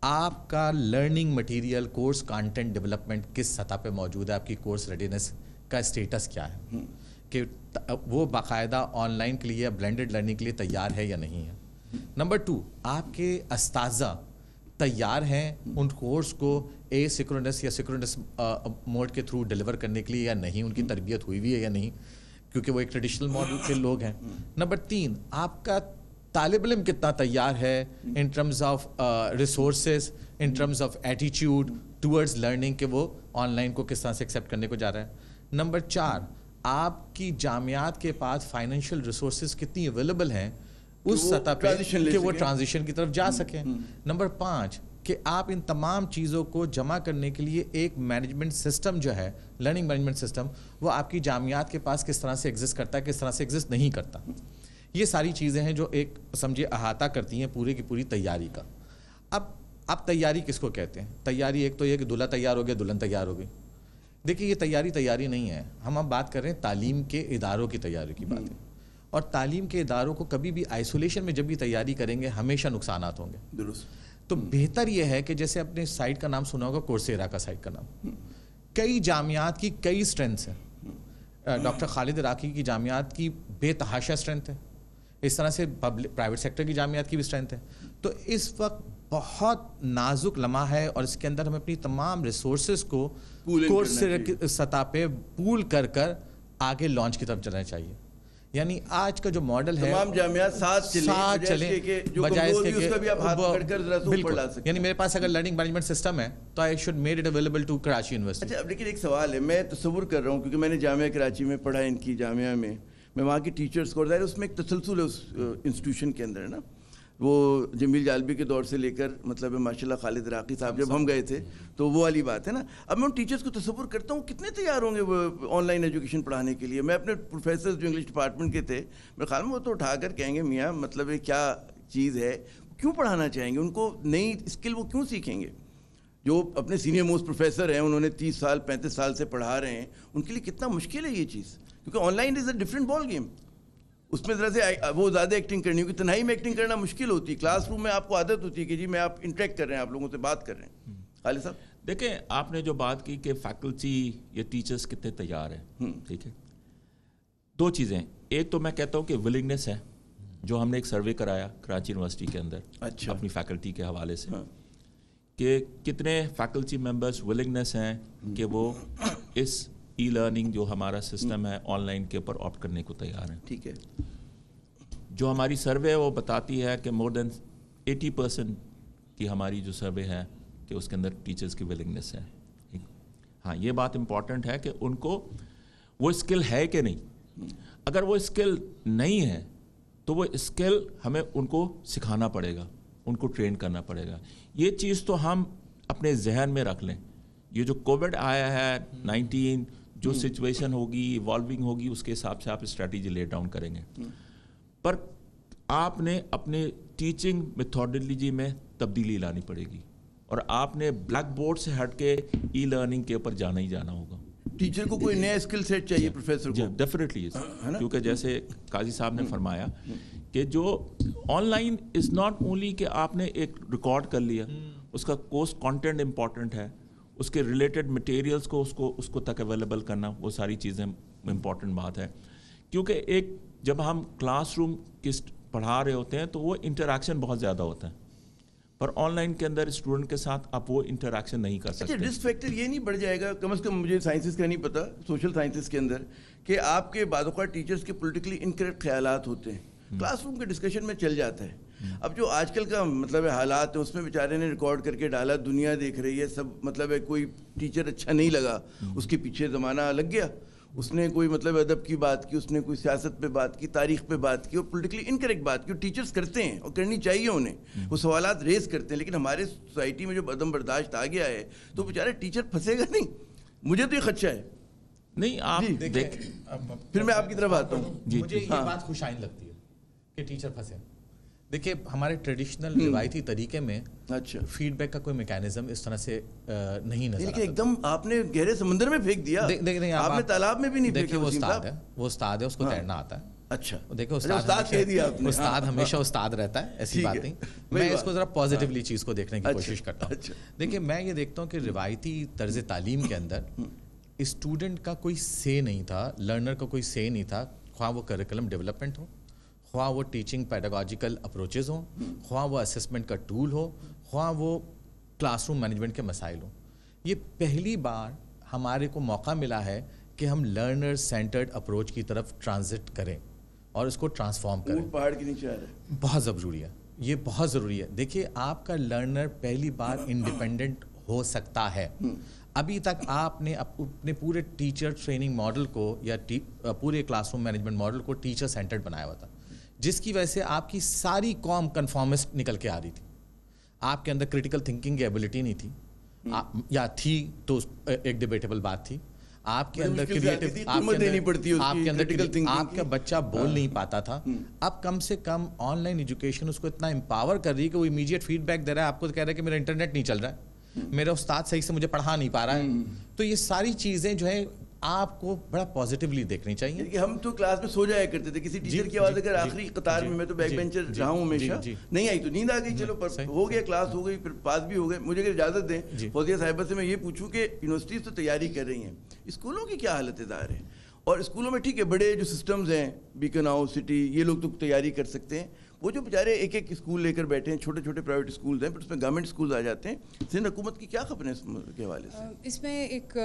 آپ کا learning material, course content development کس سطح پہ موجود ہے, آپ کی کورس ریڈینس کا اسٹیٹس کیا ہے, کہ وہ باقاعدہ آن لائن کے لیے, بلینڈڈ لرننگ کے لیے تیار ہے یا نہیں ہے. نمبر 2, آپ کے اساتذہ تیار ہیں ان کورس کو اے سنکرونس یا سنکرونس موڈ کے تھرو ڈیلیور کرنے کے لیے یا نہیں, ان کی تربیت ہوئی ہوئی ہے یا نہیں, کیونکہ وہ ایک ٹریڈیشنل ماڈل کے لوگ ہیں. نمبر 3, آپ کا طالب علم کتنا تیار ہے in terms of resources, in terms of ایٹیچیوڈ ٹورڈز لرننگ, کہ وہ آن لائن کو کس طرح سے ایکسیپٹ کرنے کو جا رہا ہے. نمبر 4, آپ کی جامعات کے پاس فائنینشیل ریسورسز کتنی اویلیبل ہیں اس سطح پہ کہ وہ ٹرانزیشن کی طرف جا سکیں. نمبر 5, کہ آپ ان تمام چیزوں کو جمع کرنے کے لیے ایک مینجمنٹ سسٹم جو ہے, لرننگ مینجمنٹ سسٹم, وہ آپ کی جامعات کے پاس کس طرح سے ایگزسٹ کرتا ہے, کس طرح سے ایگزسٹ نہیں کرتا. یہ ساری چیزیں ہیں جو ایک سمجھے احاطہ کرتی ہیں پورے کی پوری تیاری کا. اب تیاری کس کو کہتے ہیں؟ تیاری ایک تو یہ کہ دلہا تیار ہو گیا, دلہن تیار ہو گئی. دیکھیے یہ تیاری نہیں ہے, ہم اب بات کر رہے ہیں تعلیم کے اداروں کی تیاری کی بات ہے, اور تعلیم کے اداروں کو کبھی بھی آئسولیشن میں جب بھی تیاری کریں گے ہمیشہ نقصانات ہوں گے. درست. تو بہتر یہ ہے کہ جیسے اپنے سائٹ کا نام سنا ہوگا, کورسیرا کا سائٹ کا نام, کئی جامعات کی کئی اسٹرینتھس ہیں. ڈاکٹر خالد عراقی کی جامعات کی بے تحاشا اسٹرینتھ ہے, اس طرح سے پرائیویٹ سیکٹر کی جامعات کی بھی اسٹرینتھ ہے. تو اس وقت بہت نازک لمحہ ہے, اور اس کے اندر ہمیں اپنی تمام ریسورسز کو کورس سطح پہ پول کر آگے لانچ کی طرف چلنا چاہیے. یعنی آج کا جو ماڈل ہے تمام جامعات ساتھ چلیں بجائے اس کے کہ آپ ہاتھ پکڑ کر ذرا اوپر لا سکیں. یعنی میرے پاس اگر لرننگ مینجمنٹ سسٹم ہے تو I should made it available to Karachi university. اچھا, اب لیکن ایک سوال ہے, میں تصور کر رہا ہوں کیونکہ میں نے جامعہ کراچی میں پڑھا, ان کی جامعہ میں وہاں کی ٹیچرس کو, اس میں ایک تسلسل ہے اس انسٹیٹیوشن کے اندر نا. وہ جمیل جالبی کے دور سے لے کر مطلب ماشاءاللہ خالد راقی صاحب جب ہم گئے تھے تو وہ والی بات ہے نا. اب میں ان ٹیچرس کو تصور کرتا ہوں کتنے تیار ہوں گے وہ آن لائن ایجوکیشن پڑھانے کے لیے. میں اپنے پروفیسرز جو انگلش ڈپارٹمنٹ کے تھے میرے خیال میں وہ تو اٹھا کر کہیں گے میاں مطلب یہ کیا چیز ہے, کیوں پڑھانا چاہیں گے, ان کو نئی اسکل وہ کیوں سیکھیں گے. جو اپنے سینئر موسٹ پروفیسر ہیں انہوں نے 30 سال 35 سال سے پڑھا رہے ہیں, ان کے لیے کتنا مشکل ہے یہ چیز, کیونکہ online is a different ball game. اس میں ذرا سے وہ زیادہ ایکٹنگ کرنی ہوگی, تنہائی میں ایکٹنگ کرنا مشکل ہوتی ہے. کلاس روم میں آپ کو عادت ہوتی ہے کہ جی میں آپ انٹریکٹ کر رہے ہیں, آپ لوگوں سے بات کر رہے ہیں. خالد صاحب دیکھیں آپ نے جو بات کی کہ فیکلٹی یا ٹیچرس کتنے تیار ہیں, ٹھیک ہے, دو چیزیں. ایک تو میں کہتا ہوں کہ ولنگنیس ہے, جو ہم نے ایک سروے کرایا کراچی یونیورسٹی کے اندر اپنی فیکلٹی کے حوالے سے کہ کتنے فیکلٹی ممبرس ولنگنیس ہیں کہ وہ اس ای لرننگ جو ہمارا سسٹم ہے آن لائن کے اوپر آپٹ کرنے کو تیار ہیں. ٹھیک ہے, جو ہماری سروے وہ بتاتی ہے کہ مور دین 80% کی ہماری جو سروے ہے کہ اس کے اندر ٹیچرس کی ولنگنیس ہے. ہاں یہ بات امپورٹنٹ ہے کہ ان کو وہ اسکل ہے کہ نہیں. اگر وہ اسکل نہیں ہے تو وہ اسکل ہمیں ان کو سکھانا پڑے گا, ان کو ٹرین کرنا پڑے گا. یہ چیز تو ہم اپنے ذہن میں رکھ لیں. یہ جو کووڈ آیا ہے 19, جو سچویشن ہوگی ایوالونگ ہوگی اس کے حساب سے آپ اسٹریٹجی لے ڈاؤن کریں گے. پر آپ نے اپنے ٹیچنگ میتھڈالوجی میں تبدیلی لانی پڑے گی اور آپ نے بلیک بورڈ سے ہٹ کے ای لرننگ کے اوپر جانا ہی جانا ہوگا. ٹیچر کو کوئی نیا اسکل سیٹ چاہیے پروفیسر کو. ڈیفینیٹلی, کیونکہ جیسے قاضی صاحب نے فرمایا کہ جو on line is not only کہ آپ نے ایک ریکارڈ کر لیا, اس کا کورس کانٹینٹ امپورٹنٹ ہے, اس کے ریلیٹڈ مٹیریلس کو اس کو تک اویلیبل کرنا, وہ ساری چیزیں امپورٹنٹ بات ہے. کیونکہ ایک جب ہم کلاس روم پڑھا رہے ہوتے ہیں تو وہ انٹریکشن بہت زیادہ ہوتا ہے, پر آن لائن کے اندر اسٹوڈنٹ کے ساتھ آپ وہ انٹریکشن نہیں کر سکتے. رسک فیکٹر یہ نہیں بڑھ جائے گا, کم از کم مجھے سائنسز کا نہیں پتا, سوشل سائنسز کے اندر, کہ آپ کے بعض اوقات ٹیچرس کے پولیٹیکلی انکریکٹ خیالات ہوتے ہیں, کلاس روم کے ڈسکشن میں چل جاتا ہے. اب جو آج کل کا مطلب حالات ہیں اس میں بیچارے نے ریکارڈ کر کے ڈالا, دنیا دیکھ رہی ہے سب, مطلب ہے کوئی ٹیچر اچھا نہیں لگا, اس کے پیچھے زمانہ لگ گیا, اس نے کوئی مطلب ادب کی بات کی, اس نے کوئی سیاست پہ بات کی, تاریخ پہ بات کی, اور پولیٹیکلی انکریکٹ بات کی. اور ٹیچرس کرتے ہیں اور کرنی چاہیے انہیں, وہ سوالات ریز کرتے ہیں. لیکن ہمارے سوسائٹی میں جو عدم برداشت آ گیا ہے تو بیچارے ٹیچر پھنسے گا نہیں. مجھے تو یہ خدشہ ہے. نہیں آپ دیکھ, پھر میں آپ کی طرف آتا ہوں. مجھے یہ بات خوشائن لگتی ہے کہ ٹیچر پھنسے. دیکھیے ہمارے ٹریڈیشنل روایتی طریقے میں فیڈ بیک کا کوئی میکینزم اس طرح سے نہیں نظر آتا. ایک دم آپ نے گہرے سمندر میں پھینک دیا, آپ نے تالاب میں بھی نہیں پھینکا. وہ استاد ہے, اس کو تیرنا آتا ہے. اچھا دیکھو استاد ہمیشہ استاد رہتا ہے, ایسی بات نہیں. میں اس کو ذرا پازیٹیولی چیز کو دیکھنے کی کوشش کرتا ہوں. دیکھیے میں یہ دیکھتا ہوں کہ روایتی طرز تعلیم کے اندر اسٹوڈنٹ کا کوئی سے نہیں تھا, لرنر کا کوئی سے نہیں تھا, خواہ وہ کریکولم ڈیولپمنٹ ہو, خواہ وہ ٹیچنگ پیڈاگوجیکل اپروچز ہوں, خواہ وہ اسسمنٹ کا ٹول ہو, خواہ وہ کلاس روم مینجمنٹ کے مسائل ہوں. یہ پہلی بار ہمارے کو موقع ملا ہے کہ ہم لرنر سینٹرڈ اپروچ کی طرف ٹرانزٹ کریں اور اس کو ٹرانسفارم کریں. پہاڑ کے نیچے آ رہا ہے, بہت ضروری ہے, یہ بہت ضروری ہے. دیکھیے آپ کا لرنر پہلی بار انڈیپینڈنٹ ہو سکتا ہے. ابھی تک آپ نے اپنے پورے ٹیچر ٹریننگ ماڈل کو یا پورے کلاس روم مینجمنٹ ماڈل کو ٹیچر سینٹرڈ بنایا ہوا تھا, جس کی وجہ سے آپ کی ساری قوم کنفارمسٹ نکل کے آ رہی تھی. آپ کے اندر کریٹیکل تھنکنگ کی ایبلٹی نہیں تھی, یا تھی تو ایک ڈیبیٹیبل بات تھی. آپ کے اندر آپ کا بچہ بول نہیں پاتا تھا. اب کم سے کم آن لائن ایجوکیشن اس کو اتنا امپاور کر رہی ہے کہ وہ امیڈیٹ فیڈ بیک دے رہا ہے. آپ کو کہہ رہا ہے کہ میرا انٹرنیٹ نہیں چل رہا ہے, میرا استاد صحیح سے مجھے پڑھا نہیں پا رہا ہے. تو یہ ساری چیزیں جو ہے آپ کو بڑا پازیٹیولی دیکھنی چاہیے. کہ ہم تو کلاس میں سو جایا کرتے تھے, کسی ٹیچر کی آواز اگر آخری قطار میں تو بیک بینچر رہا ہوں ہمیشہ, نہیں آئی تو نیند آ گئی, چلو ہو گیا, کلاس ہو گئی, پھر پاس بھی ہو گئے. مجھے اگر اجازت دیں فوزیہ صاحبہ سے میں یہ پوچھوں کہ یونیورسٹیز تو تیاری کر رہی ہیں, اسکولوں کی کیا حالت دار ہے؟ اور اسکولوں میں ٹھیک ہے بڑے جو سسٹمز ہیں, بیکن ہاؤس, سٹی, یہ لوگ تو تیاری کر سکتے ہیں. وہ جو بیچارے ایک ایک اسکول لے کر بیٹھے ہیں, چھوٹے چھوٹے پرائیویٹ اسکولز ہیں, پھر اس میں گورنمنٹ اسکولز آ جاتے ہیں, سندھ حکومت کی کیا خبریں اس کے حوالے سے؟ اس میں ایک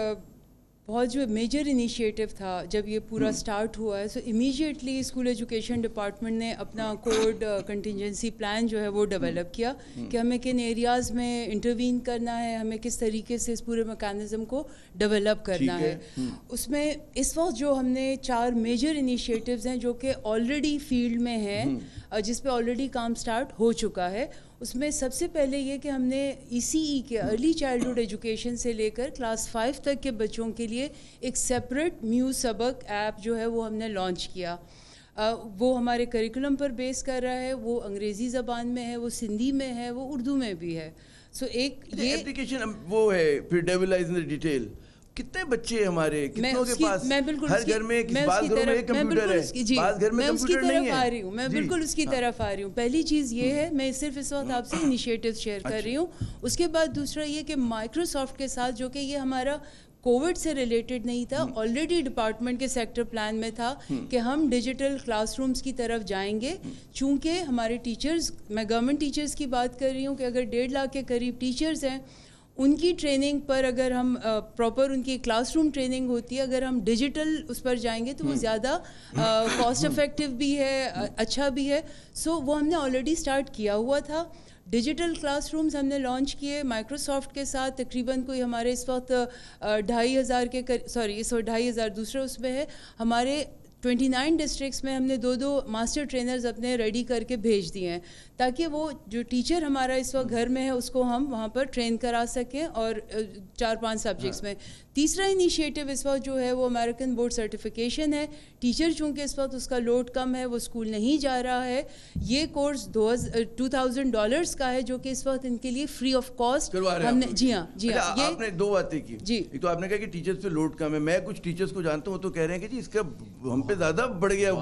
بہت جو میجر انیشیٹو تھا جب یہ پورا سٹارٹ ہوا ہے، سو امیجیٹلی اسکول ایجوکیشن ڈپارٹمنٹ نے اپنا کوڈ کنٹینجنسی پلان جو ہے وہ ڈیولپ کیا کہ ہمیں کن ایریاز میں انٹروین کرنا ہے، ہمیں کس طریقے سے اس پورے میکانزم کو ڈیولپ کرنا ہے. اس میں اس وقت جو ہم نے 4 میجر انیشیٹوز ہیں جو کہ آلریڈی فیلڈ میں ہیں، جس پہ آلریڈی کام سٹارٹ ہو چکا ہے. اس میں سب سے پہلے یہ کہ ہم نے ECE کے ارلی چائلڈہڈ ایجوکیشن سے لے کر کلاس 5 تک کے بچوں کے لیے ایک سیپریٹ میو سبق ایپ جو ہے وہ ہم نے لانچ کیا. وہ ہمارے کریکولم پر بیس کر رہا ہے، وہ انگریزی زبان میں ہے، وہ سندھی میں ہے، وہ اردو میں بھی ہے. سو ایک یہ اپلیکیشن وہ ہے پھر ڈیولائز ان ڈیٹیل. کتنے بچے ہمارے کتنوں کے پاس ہر گھر میں بعض گھروں میں ایک کمپیوٹر ہے، بعض گھر میں کمپیوٹر نہیں ہے. میں بالکل اس کی طرف آ رہی ہوں. پہلی چیز یہ ہے، میں صرف اس وقت آپ سے انیشیٹو شیئر کر رہی ہوں. اس کے بعد دوسرا یہ کہ مائکروسافٹ کے ساتھ، جو کہ یہ ہمارا کووڈ سے ریلیٹڈ نہیں تھا، آلریڈی ڈپارٹمنٹ کے سیکٹر پلان میں تھا کہ ہم ڈیجیٹل کلاس رومز کی طرف جائیں گے. چونکہ ہمارے ٹیچرز، میں گورنمنٹ ٹیچرز کی بات کر رہی ہوں کہ اگر 1.5 لاکھ کے قریب ٹیچرز ہیں، ان کی ٹریننگ پر اگر ہم پراپر ان کی کلاس روم ٹریننگ ہوتی ہے، اگر ہم ڈیجیٹل اس پر جائیں گے تو وہ زیادہ کاسٹ افیکٹو بھی ہے، اچھا بھی ہے. سو وہ ہم نے آلریڈی اسٹارٹ کیا ہوا تھا. ڈیجیٹل کلاس رومز ہم نے لانچ کیے مائکروسافٹ کے ساتھ. تقریباً کوئی ہمارے اس وقت 2,500 کے 2,500 دوسرے اس میں ہے. ہمارے 29 ڈسٹرکٹس میں ہم نے 2 ماسٹر ٹرینرز اپنے ریڈی کر کے بھیج دیے ہیں تاکہ وہ جو ٹیچر ہمارا اس وقت گھر میں ہے اس کو ہم وہاں پر ٹرین کرا سکیں، اور 4-5 سبجیکٹس میں. تیسرا انیشیٹو اس وقت جو ہے وہ امریکن بورڈ سرٹیفیکیشن ہے. ٹیچر چونکہ اس وقت اس کا لوڈ کم ہے، وہ اسکول نہیں جا رہا ہے. یہ کورس $2,000 کا ہے جو کہ اس وقت ان کے لیے فری آف کاسٹ ہم نے. جی ہاں آپ نے 2 باتیں کی. ایک تو آپ نے کہا کہ ٹیچرز پہ لوڈ کم ہے. میں کچھ ٹیچرز کو جانتا ہوں تو کہہ رہے ہیں کہ جی اس کا ہم پہ زیادہ بڑھ گیا.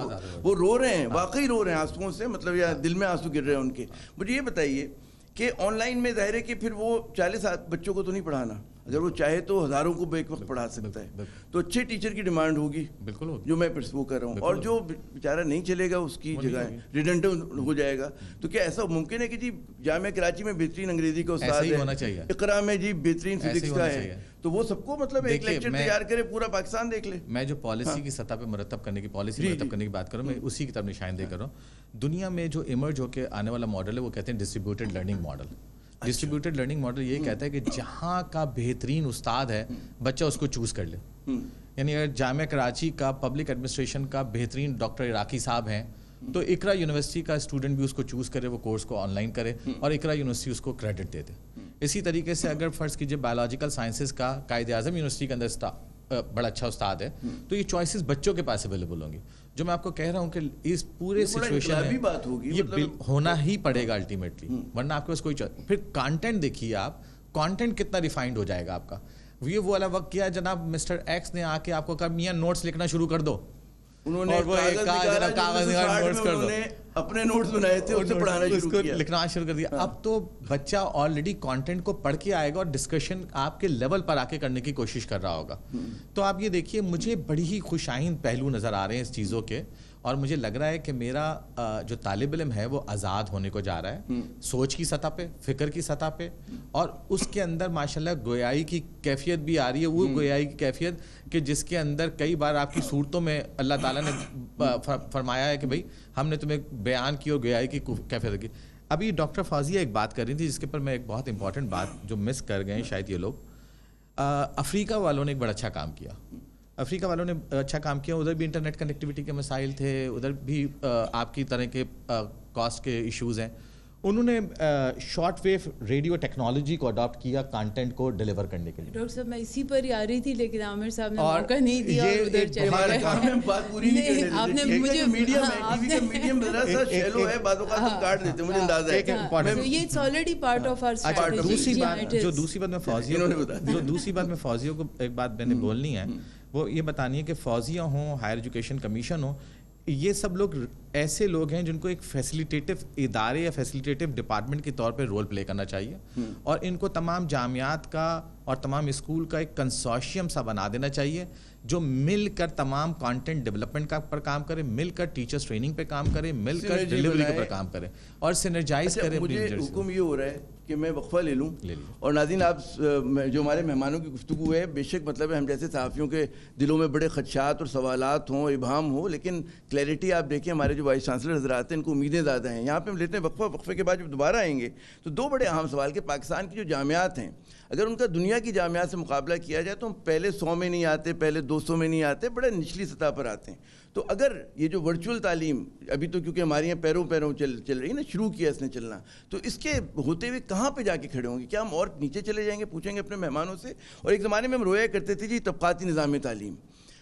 وہ رو رہے ہیں، واقعی رو رہے ہیں آنسوؤں سے، مطلب یا دل میں آنسو گر رہے ہیں ان کے. مجھے یہ بتائیے کہ آن لائن میں ظاہر ہے کہ پھر وہ 40 بچوں کو تو نہیں پڑھانا، اگر وہ چاہے تو ہزاروں کو ایک وقت پڑھا سکتا ہے. تو اچھے ٹیچر کی ڈیمانڈ ہوگی، بالکل جو میں وہ کر رہا ہوں. اور جو بیچارہ نہیں چلے گا اس کی جگہ ریڈنڈنٹ ہو جائے گا. تو کیا ایسا ممکن ہے کہ جی جامعہ کراچی میں بہترین انگریزی کا استاد ہے، اقرا میں جی بہترین فزکس کا ہے، تو وہ سب کو مطلب ایک لیکچر تیار کرے، پورا پاکستان دیکھ لے؟ میں جو پالیسی کی سطح پہ مرتب کرنے کی بات کروں، میں اسی کی طرف نشاندہی کر رہا ہوں. دنیا میں جو ایمرج ہو کے آنے والا ماڈل ہے وہ کہتے ہیں distributed learning model. Distributed learning model یہ کہتا ہے کہ جہاں کا بہترین استاد ہے بچہ اس کو چوز کر لے. یعنی اگر جامعہ کراچی کا پبلک ایڈمنسٹریشن کا بہترین ڈاکٹر عراقی صاحب ہیں تو اقرا یونیورسٹی کا اسٹوڈنٹ بھی اس کو چوز کرے، وہ کورس کو آن لائن کرے اور اقرا یونیورسٹی اس کو کریڈٹ دے دے. اسی طریقے سے اگر فرض کیجیے بایولوجیکل سائنسز کا قائد اعظم یونیورسٹی کے اندر بڑا اچھا استاد ہے تو یہ چوائسیز بچوں کے پاس اویلیبل ہوں گی. جو میں آپ کو کہہ رہا ہوں کہ اس پورے سچویشن میں یہ ہونا ہی پڑے گا الٹیمیٹلی، ورنہ آپ کے پاس کوئی پھر کانٹینٹ دیکھیے، آپ کانٹینٹ کتنا ریفائنڈ ہو جائے گا آپ کا. یہ وہ والا وقت کیا جناب مسٹر ایکس نے آ کے آپ کو کہا میاں نوٹس لکھنا شروع کر دو، انہوں نے اپنے نوٹس بنائے تھے، اس سے پڑھانا شروع کیا، لکھنا شروع کر دیا. اب تو بچہ آلریڈی کانٹینٹ کو پڑھ کے آئے گا اور ڈسکشن آپ کے لیول پر آ کے کرنے کی کوشش کر رہا ہوگا. تو آپ یہ دیکھیے مجھے بڑی ہی خوش آئند پہلو نظر آ رہے ہیں اس چیزوں کے، اور مجھے لگ رہا ہے کہ میرا جو طالب علم ہے وہ آزاد ہونے کو جا رہا ہے سوچ کی سطح پہ، فکر کی سطح پہ، اور اس کے اندر ماشاءاللہ گویائی کی کیفیت بھی آ رہی ہے. وہ گویائی کی کیفیت کہ جس کے اندر کئی بار آپ کی صورتوں میں اللہ تعالیٰ نے فرمایا ہے کہ بھائی ہم نے تمہیں بیان کی اور گویائی کی کیفیت کی. ابھی ڈاکٹر فوزیہ ایک بات کر رہی تھی جس کے اوپر میں ایک بہت امپورٹنٹ بات جو مس کر گئے شاید یہ لوگ. افریقہ والوں نے ایک بڑا اچھا کام کیا. افریقہ والوں نے اچھا کام کیا. ادھر بھی انٹرنیٹ کنیکٹیوٹی کے مسائل تھے، ادھر بھی آپ کی طرح کے کاسٹ کے ایشوز ہیں. انہوں نے شارٹ ویو ریڈیو ٹیکنالوجی کو اڈاپٹ کیا کانٹینٹ کو ڈیلیور کرنے کے لیے. ڈاکٹر صاحب میں اسی پر ہی آ رہی تھی لیکن عامر صاحب نے موقع نہیں دیا اور ادھر چلے گئے. بات پوری نہیں کرنے آپ نے مجھے میڈیم ذرا سا شیلو ہے، بعض اوقات ہم کاٹ دیتے ہیں، مجھے اندازہ ہے. یہ it's already part of our strategy. دوسری بات میں فوزیوں کو ایک بات میں نے بولنی ہے، وہ یہ بتانی ہے کہ فوزیہ ہوں، ہائر ایجوکیشن کمیشن ہو، یہ سب لوگ ایسے لوگ ہیں جن کو ایک فیسیلیٹیٹو ادارے یا فیسیلیٹیٹو ڈپارٹمنٹ کے طور پہ رول پلے کرنا چاہیے، اور ان کو تمام جامعات کا اور تمام اسکول کا ایک کنسورشیم سا بنا دینا چاہیے جو مل کر تمام کانٹینٹ ڈیولپمنٹ پر کام کرے، مل کر ٹیچرس ٹریننگ پہ کام کرے، مل کر ڈیلیوری پر کام کرے اور سینرجائز کرے. مجھے حکم یہ ہو رہا ہے کہ میں وقفہ لے لوں اور ناظرین آپ جو ہمارے مہمانوں کی گفتگو ہے بے شک مطلب ہے ہم جیسے صحافیوں کے دلوں میں بڑے خدشات اور سوالات ہوں ابہام ہو لیکن کلیئرٹی آپ دیکھیں ہمارے جو وائس چانسلر حضرات ہیں ان کو امیدیں زیادہ ہیں. یہاں پہ ہم لیتے ہیں وقفہ, وقفے کے بعد جب دوبارہ آئیں گے تو دو بڑے اہم سوال کہ پاکستان کی جو جامعات ہیں اگر ان کا دنیا کی جامعات سے مقابلہ کیا جائے تو ہم پہلے 100 میں نہیں آتے, پہلے 200 میں نہیں آتے, بڑے نچلی سطح پر آتے ہیں. تو اگر یہ جو ورچوئل تعلیم ابھی تو کیونکہ ہمارے یہاں پیروں چل رہی ہے نا, شروع کیا اس نے چلنا, تو اس کے ہوتے ہوئے کہاں پہ جا کے کھڑے ہوں گے؟ کیا ہم اور نیچے چلے جائیں گے؟ پوچھیں گے اپنے مہمانوں سے. اور ایک زمانے میں ہم رویا کرتے تھے جی طبقاتی نظام تعلیم,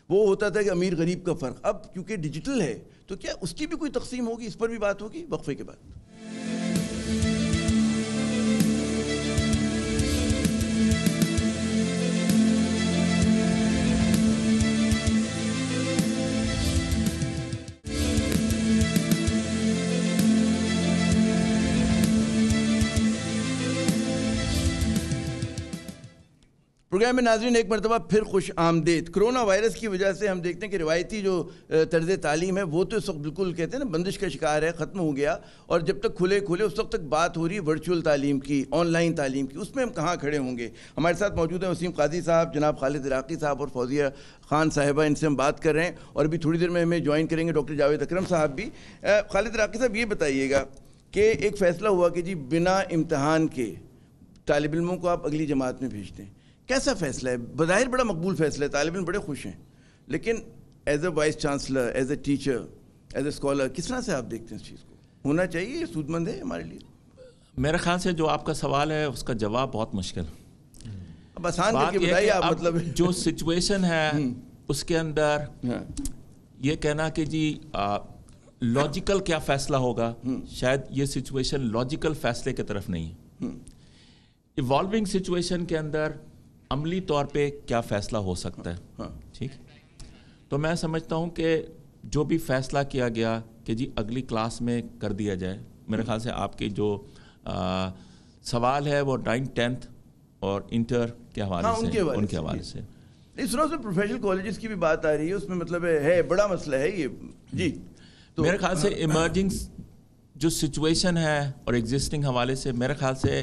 وہ ہوتا تھا کہ امیر غریب کا فرق. اب کیونکہ ڈیجیٹل ہے تو کیا اس کی بھی کوئی تقسیم ہوگی؟ اس پر بھی بات ہوگی وقفے کے بعد. پروگرام میں ناظرین ایک مرتبہ پھر خوش آمدید. کرونا وائرس کی وجہ سے ہم دیکھتے ہیں کہ روایتی جو طرز تعلیم ہے وہ تو اس وقت بالکل کہتے ہیں نا بندش کا شکار ہے, ختم ہو گیا. اور جب تک کھلے اس وقت تک بات ہو رہی ہے ورچوئل تعلیم کی, آن لائن تعلیم کی, اس میں ہم کہاں کھڑے ہوں گے؟ ہمارے ساتھ موجود ہیں وسیم قاضی صاحب, جناب خالد عراقی صاحب اور فوزیہ خان صاحبہ, ان سے ہم بات کر رہے ہیں. اور ابھی تھوڑی دیر میں ہمیں جوائن کریں گے ڈاکٹر جاوید اکرم صاحب بھی. خالد عراقی صاحب یہ بتائیے گا کہ ایک فیصلہ ہوا کہ جی بنا امتحان کے طالب علموں کو آپ اگلی جماعت میں بھیج دیں. کیسا فیصلہ ہے؟ بظاہر بڑا مقبول فیصلہ ہے, طالب علم بڑے خوش ہیں, لیکن as a vice chancellor, as a teacher, as a scholar کس طرح سے آپ دیکھتے ہیں اس چیز کو؟ ہونا چاہیے, یہ سود مند ہے ہمارے لیے؟ میرے خیال سے جو آپ کا سوال ہے اس کا جواب بہت مشکل. اب آسان کر کے بتائیے آپ. مطلب جو سچویشن ہے اس کے اندر یہ کہنا کہ جی لاجیکل کیا فیصلہ ہوگا, شاید یہ سچویشن لاجیکل فیصلے کی طرف نہیں ہے. ایوالونگ سچویشن کے اندر عملی طور پہ کیا فیصلہ ہو سکتا ہے, ٹھیک. تو میں سمجھتا ہوں کہ جو بھی فیصلہ کیا گیا کہ جی اگلی کلاس میں کر دیا جائے, میرے خیال سے آپ کی جو سوال ہے وہ 9th 10th اور انٹر کے حوالے سے, ان کے حوالے سے. اس طرح سے پروفیشنل کالجز کی بھی بات آ رہی ہے, اس میں مطلب ہے بڑا مسئلہ ہے یہ جی. تو میرے خیال سے ایمرجنگ جو سچویشن ہے اور ایگزسٹنگ حوالے سے میرے خیال سے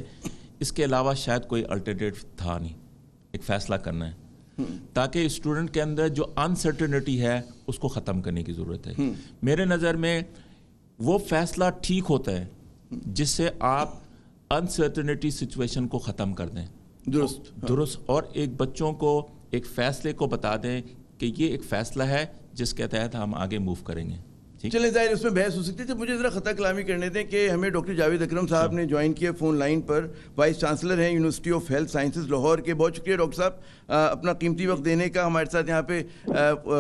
اس کے علاوہ شاید کوئی الٹرنیٹیو تھا نہیں. ایک فیصلہ کرنا ہے تاکہ اسٹوڈنٹ کے اندر جو انسرٹنٹی ہے اس کو ختم کرنے کی ضرورت ہے. میرے نظر میں وہ فیصلہ ٹھیک ہوتا ہے جس سے آپ انسرٹنٹی سچویشن کو ختم کر دیں, درست, اور ایک بچوں کو ایک فیصلے کو بتا دیں کہ یہ ایک فیصلہ ہے جس کے تحت ہم آگے موو کریں گے. چلیں ظاہر اس میں بحث ہو سکتی ہے. مجھے ذرا خطا کلامی کرنے دیں کہ ہمیں ڈاکٹر جاوید اکرم صاحب نے جوائن کیا فون لائن پر, وائس چانسلر ہیں university of health sciences Lahore کے. بہت شکریہ ڈاکٹر صاحب اپنا قیمتی وقت دینے کا. ہمارے ساتھ یہاں پہ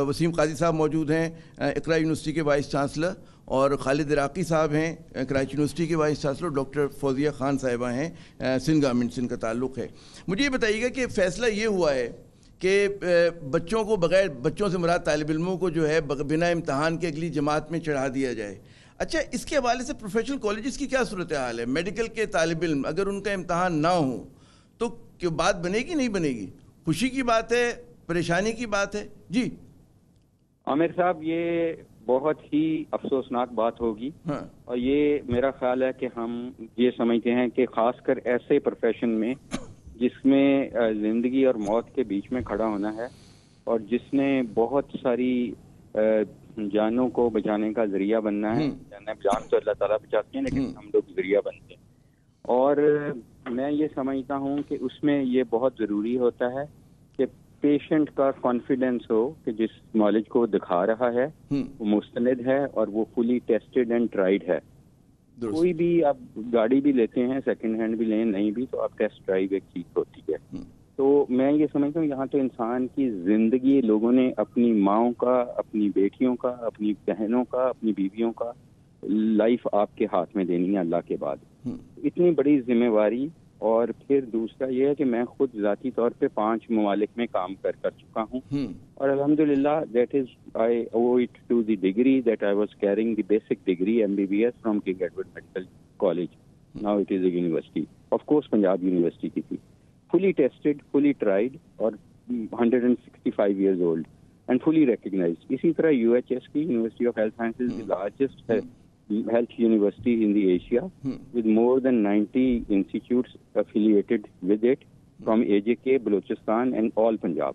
وسیم قاضی صاحب موجود ہیں, اقرا یونیورسٹی کے وائس چانسلر, اور خالد عراقی صاحب ہیں کراچی یونیورسٹی کے vice chancellor, doctor Fauzia Khan صاحبہ ہیں سندھ گورنمنٹ سے ان کا تعلق ہے. مجھے یہ بتائیے گا کہ فیصلہ یہ ہوا ہے کہ بچوں کو بغیر, بچوں سے مراد طالب علموں کو جو ہے بنا امتحان کے اگلی جماعت میں چڑھا دیا جائے. اچھا, اس کے حوالے سے پروفیشنل کالجز کی کیا صورتحال ہے؟ میڈیکل کے طالب علم اگر ان کا امتحان نہ ہو تو کیا بات بنے گی نہیں بنے گی؟ خوشی کی بات ہے, پریشانی کی بات ہے؟ جی عامر صاحب, یہ بہت ہی افسوسناک بات ہوگی. اور یہ میرا خیال ہے کہ ہم یہ سمجھتے ہیں کہ خاص کر ایسے پروفیشن میں جس میں زندگی اور موت کے بیچ میں کھڑا ہونا ہے, اور جس نے بہت ساری جانوں کو بچانے کا ذریعہ بننا ہے. جان تو اللہ تعالیٰ بچاتے ہیں لیکن ہم لوگ ذریعہ بنتے ہیں. اور میں یہ سمجھتا ہوں کہ اس میں یہ بہت ضروری ہوتا ہے کہ پیشنٹ کا کانفیڈنس ہو کہ جس نالج کو دکھا رہا ہے وہ مستند ہے اور وہ فلی ٹیسٹڈ اینڈ ٹرائیڈ ہے. کوئی بھی آپ گاڑی بھی لیتے ہیں, سیکنڈ ہینڈ بھی لیں, نہیں بھی تو آپ ٹیسٹ ڈرائیو ایک چیز ہوتی ہے. تو میں یہ سمجھتا ہوں یہاں تو انسان کی زندگی لوگوں نے اپنی ماؤں کا, اپنی بیٹیوں کا, اپنی بہنوں کا, اپنی بیویوں کا لائف آپ کے ہاتھ میں دینی ہے اللہ کے بعد. اتنی بڑی ذمہ داری. اور پھر دوسرا یہ ہے کہ میں خود ذاتی طور پہ 5 ممالک میں کام کر چکا ہوں, اور الحمدللہ that is I owe it to the degree that I was carrying the basic degree MBBS from King Edward Medical College. Now it is a university, of course Punjab university کی تھی. فلی ٹیسٹڈ, فلی ٹرائیڈ, اور 165 years old and fully recognised. اسی طرح UHS کی university of health sciences the largest health university in the Asia with more than 90 institutes affiliated with it from AJK, Balochistan and all Punjab.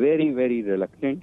very very reluctant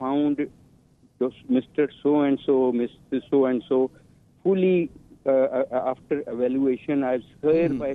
found Mr. so and so, Mr. so and so fully after evaluation I was hereby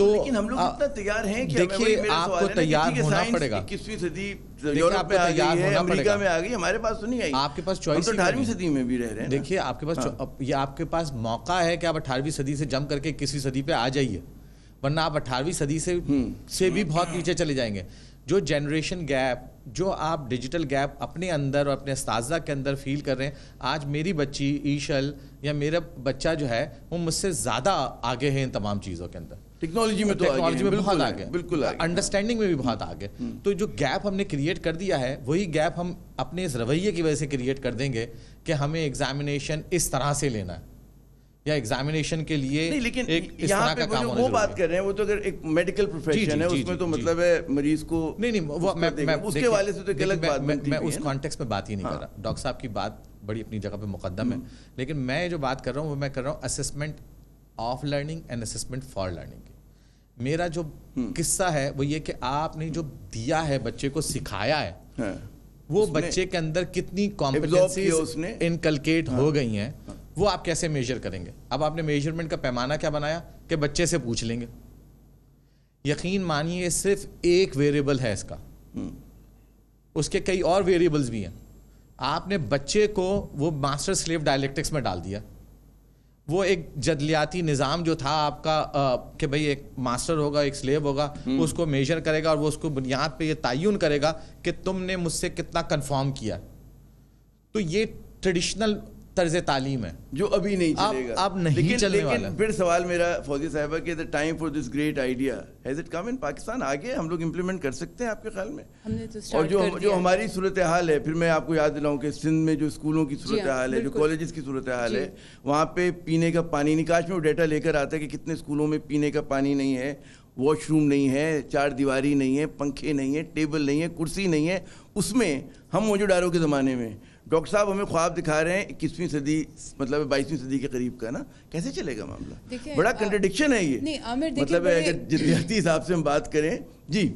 تو لیکن ہم لوگ اتنا تیار ہیں کہ دیکھیے آپ کو تیار ہونا پڑے گا. 21ویں صدی یورپ میں آ گئی ہے, امریکہ میں آ گئی, ہمارے پاس تو نہیں آئی. آپ کے پاس چوائس, ہم تو 18ویں صدی میں بھی رہ رہے ہیں. دیکھیے آپ کے پاس یہ آپ کے پاس موقع ہے کہ آپ 18ویں صدی سے جم کر کے 21ویں صدی پہ آ جائیے, ورنہ آپ 18ویں صدی سے بھی بہت نیچے چلے جائیں گے. جو جنریشن گیپ, جو آپ ڈیجیٹل گیپ اپنے اندر اور اپنے اساتذہ کے اندر فیل کر رہے ہیں, آج میری بچی ایشل یا میرا بچہ جو ہے وہ مجھ سے زیادہ آگے ہے ان تمام چیزوں کے اندر. ٹیکنالوجی میں بہت آگے, بالکل انڈرسٹینڈنگ میں بھی بہت آگے. تو جو گیپ ہم نے کریٹ کر دیا ہے وہی گیپ ہم اپنے اس رویے کی وجہ سے کریٹ کر دیں گے کہ ہمیں ایگزامینیشن اس طرح سے لینا ہے یا ایگزامینیشن کے لیے نہیں. لیکن یہاں پہ وہ بات کر رہے ہیں, وہ تو اگر ایک میڈیکل پروفیشن ہے اس میں تو مطلب ہے مریض کو نہیں وہ میں اس کے حوالے سے تو ایک الگ بات میں اس کانٹیکسٹ میں بات ہی نہیں کر رہا. ڈاکٹر صاحب کی بات بڑی اپنی جگہ پہ مقدم ہے, لیکن میں جو بات کر رہا ہوں وہ میں کر رہا ہوں assessment of learning and assessment for learning کی. میرا جو قصہ ہے وہ یہ کہ آپ نے جو دیا ہے بچے کو سکھایا ہے وہ بچے کے اندر کتنی کمپیٹنسیز انکلکیٹ ہو گئی ہیں وہ آپ کیسے میجر کریں گے. اب آپ نے میجرمنٹ کا پیمانہ کیا بنایا کہ بچے سے پوچھ لیں گے. یقین مانیے صرف ایک ویریبل ہے اس کا, اس کے کئی اور ویریبلز بھی ہیں. آپ نے بچے کو وہ ماسٹر سلیو ڈائلیکٹکس میں ڈال دیا. وہ ایک جدلیاتی نظام جو تھا آپ کا کہ بھئی ایک ماسٹر ہوگا ایک سلیو ہوگا, اس کو میجر کرے گا اور وہ اس کو بنیاد پہ یہ تعین کرے گا کہ تم نے مجھ سے کتنا کنفارم کیا. تو یہ ٹریڈیشنل طرز تعلیم ہے جو ابھی نہیں چلے گا, اب نہیں چلنے والا. لیکن پھر سوال میرا فوزی صاحبہ کہ the time for this great idea has it come in Pakistan, آگے ہم لوگ امپلیمنٹ کر سکتے ہیں آپ کے خیال میں؟ اور جو ہماری صورتحال ہے, پھر میں آپ کو یاد دلاؤں کہ سندھ میں جو اسکولوں کی صورتحال ہے, جو کالجز کی صورتحال ہے, وہاں پہ پینے کا پانی نہیں, کاش میں وہ ڈیٹا لے کر آتا ہے کہ کتنے اسکولوں میں پینے کا پانی نہیں ہے, واش روم نہیں ہے, چار دیواری نہیں ہے, پنکھے نہیں ہیں, ٹیبل نہیں ہے, کرسی نہیں ہے. اس میں ہم موجوداروں کے زمانے میں ڈاکٹر صاحب ہمیں خواب دکھا رہے ہیں 21ویں صدی مطلب 22ویں صدی کے قریب کا نا, کیسے چلے گا معاملہ؟ بڑا کنٹرڈکشن ہے یہ. مطلب اگر جدیاتی حساب سے ہم بات کریں جی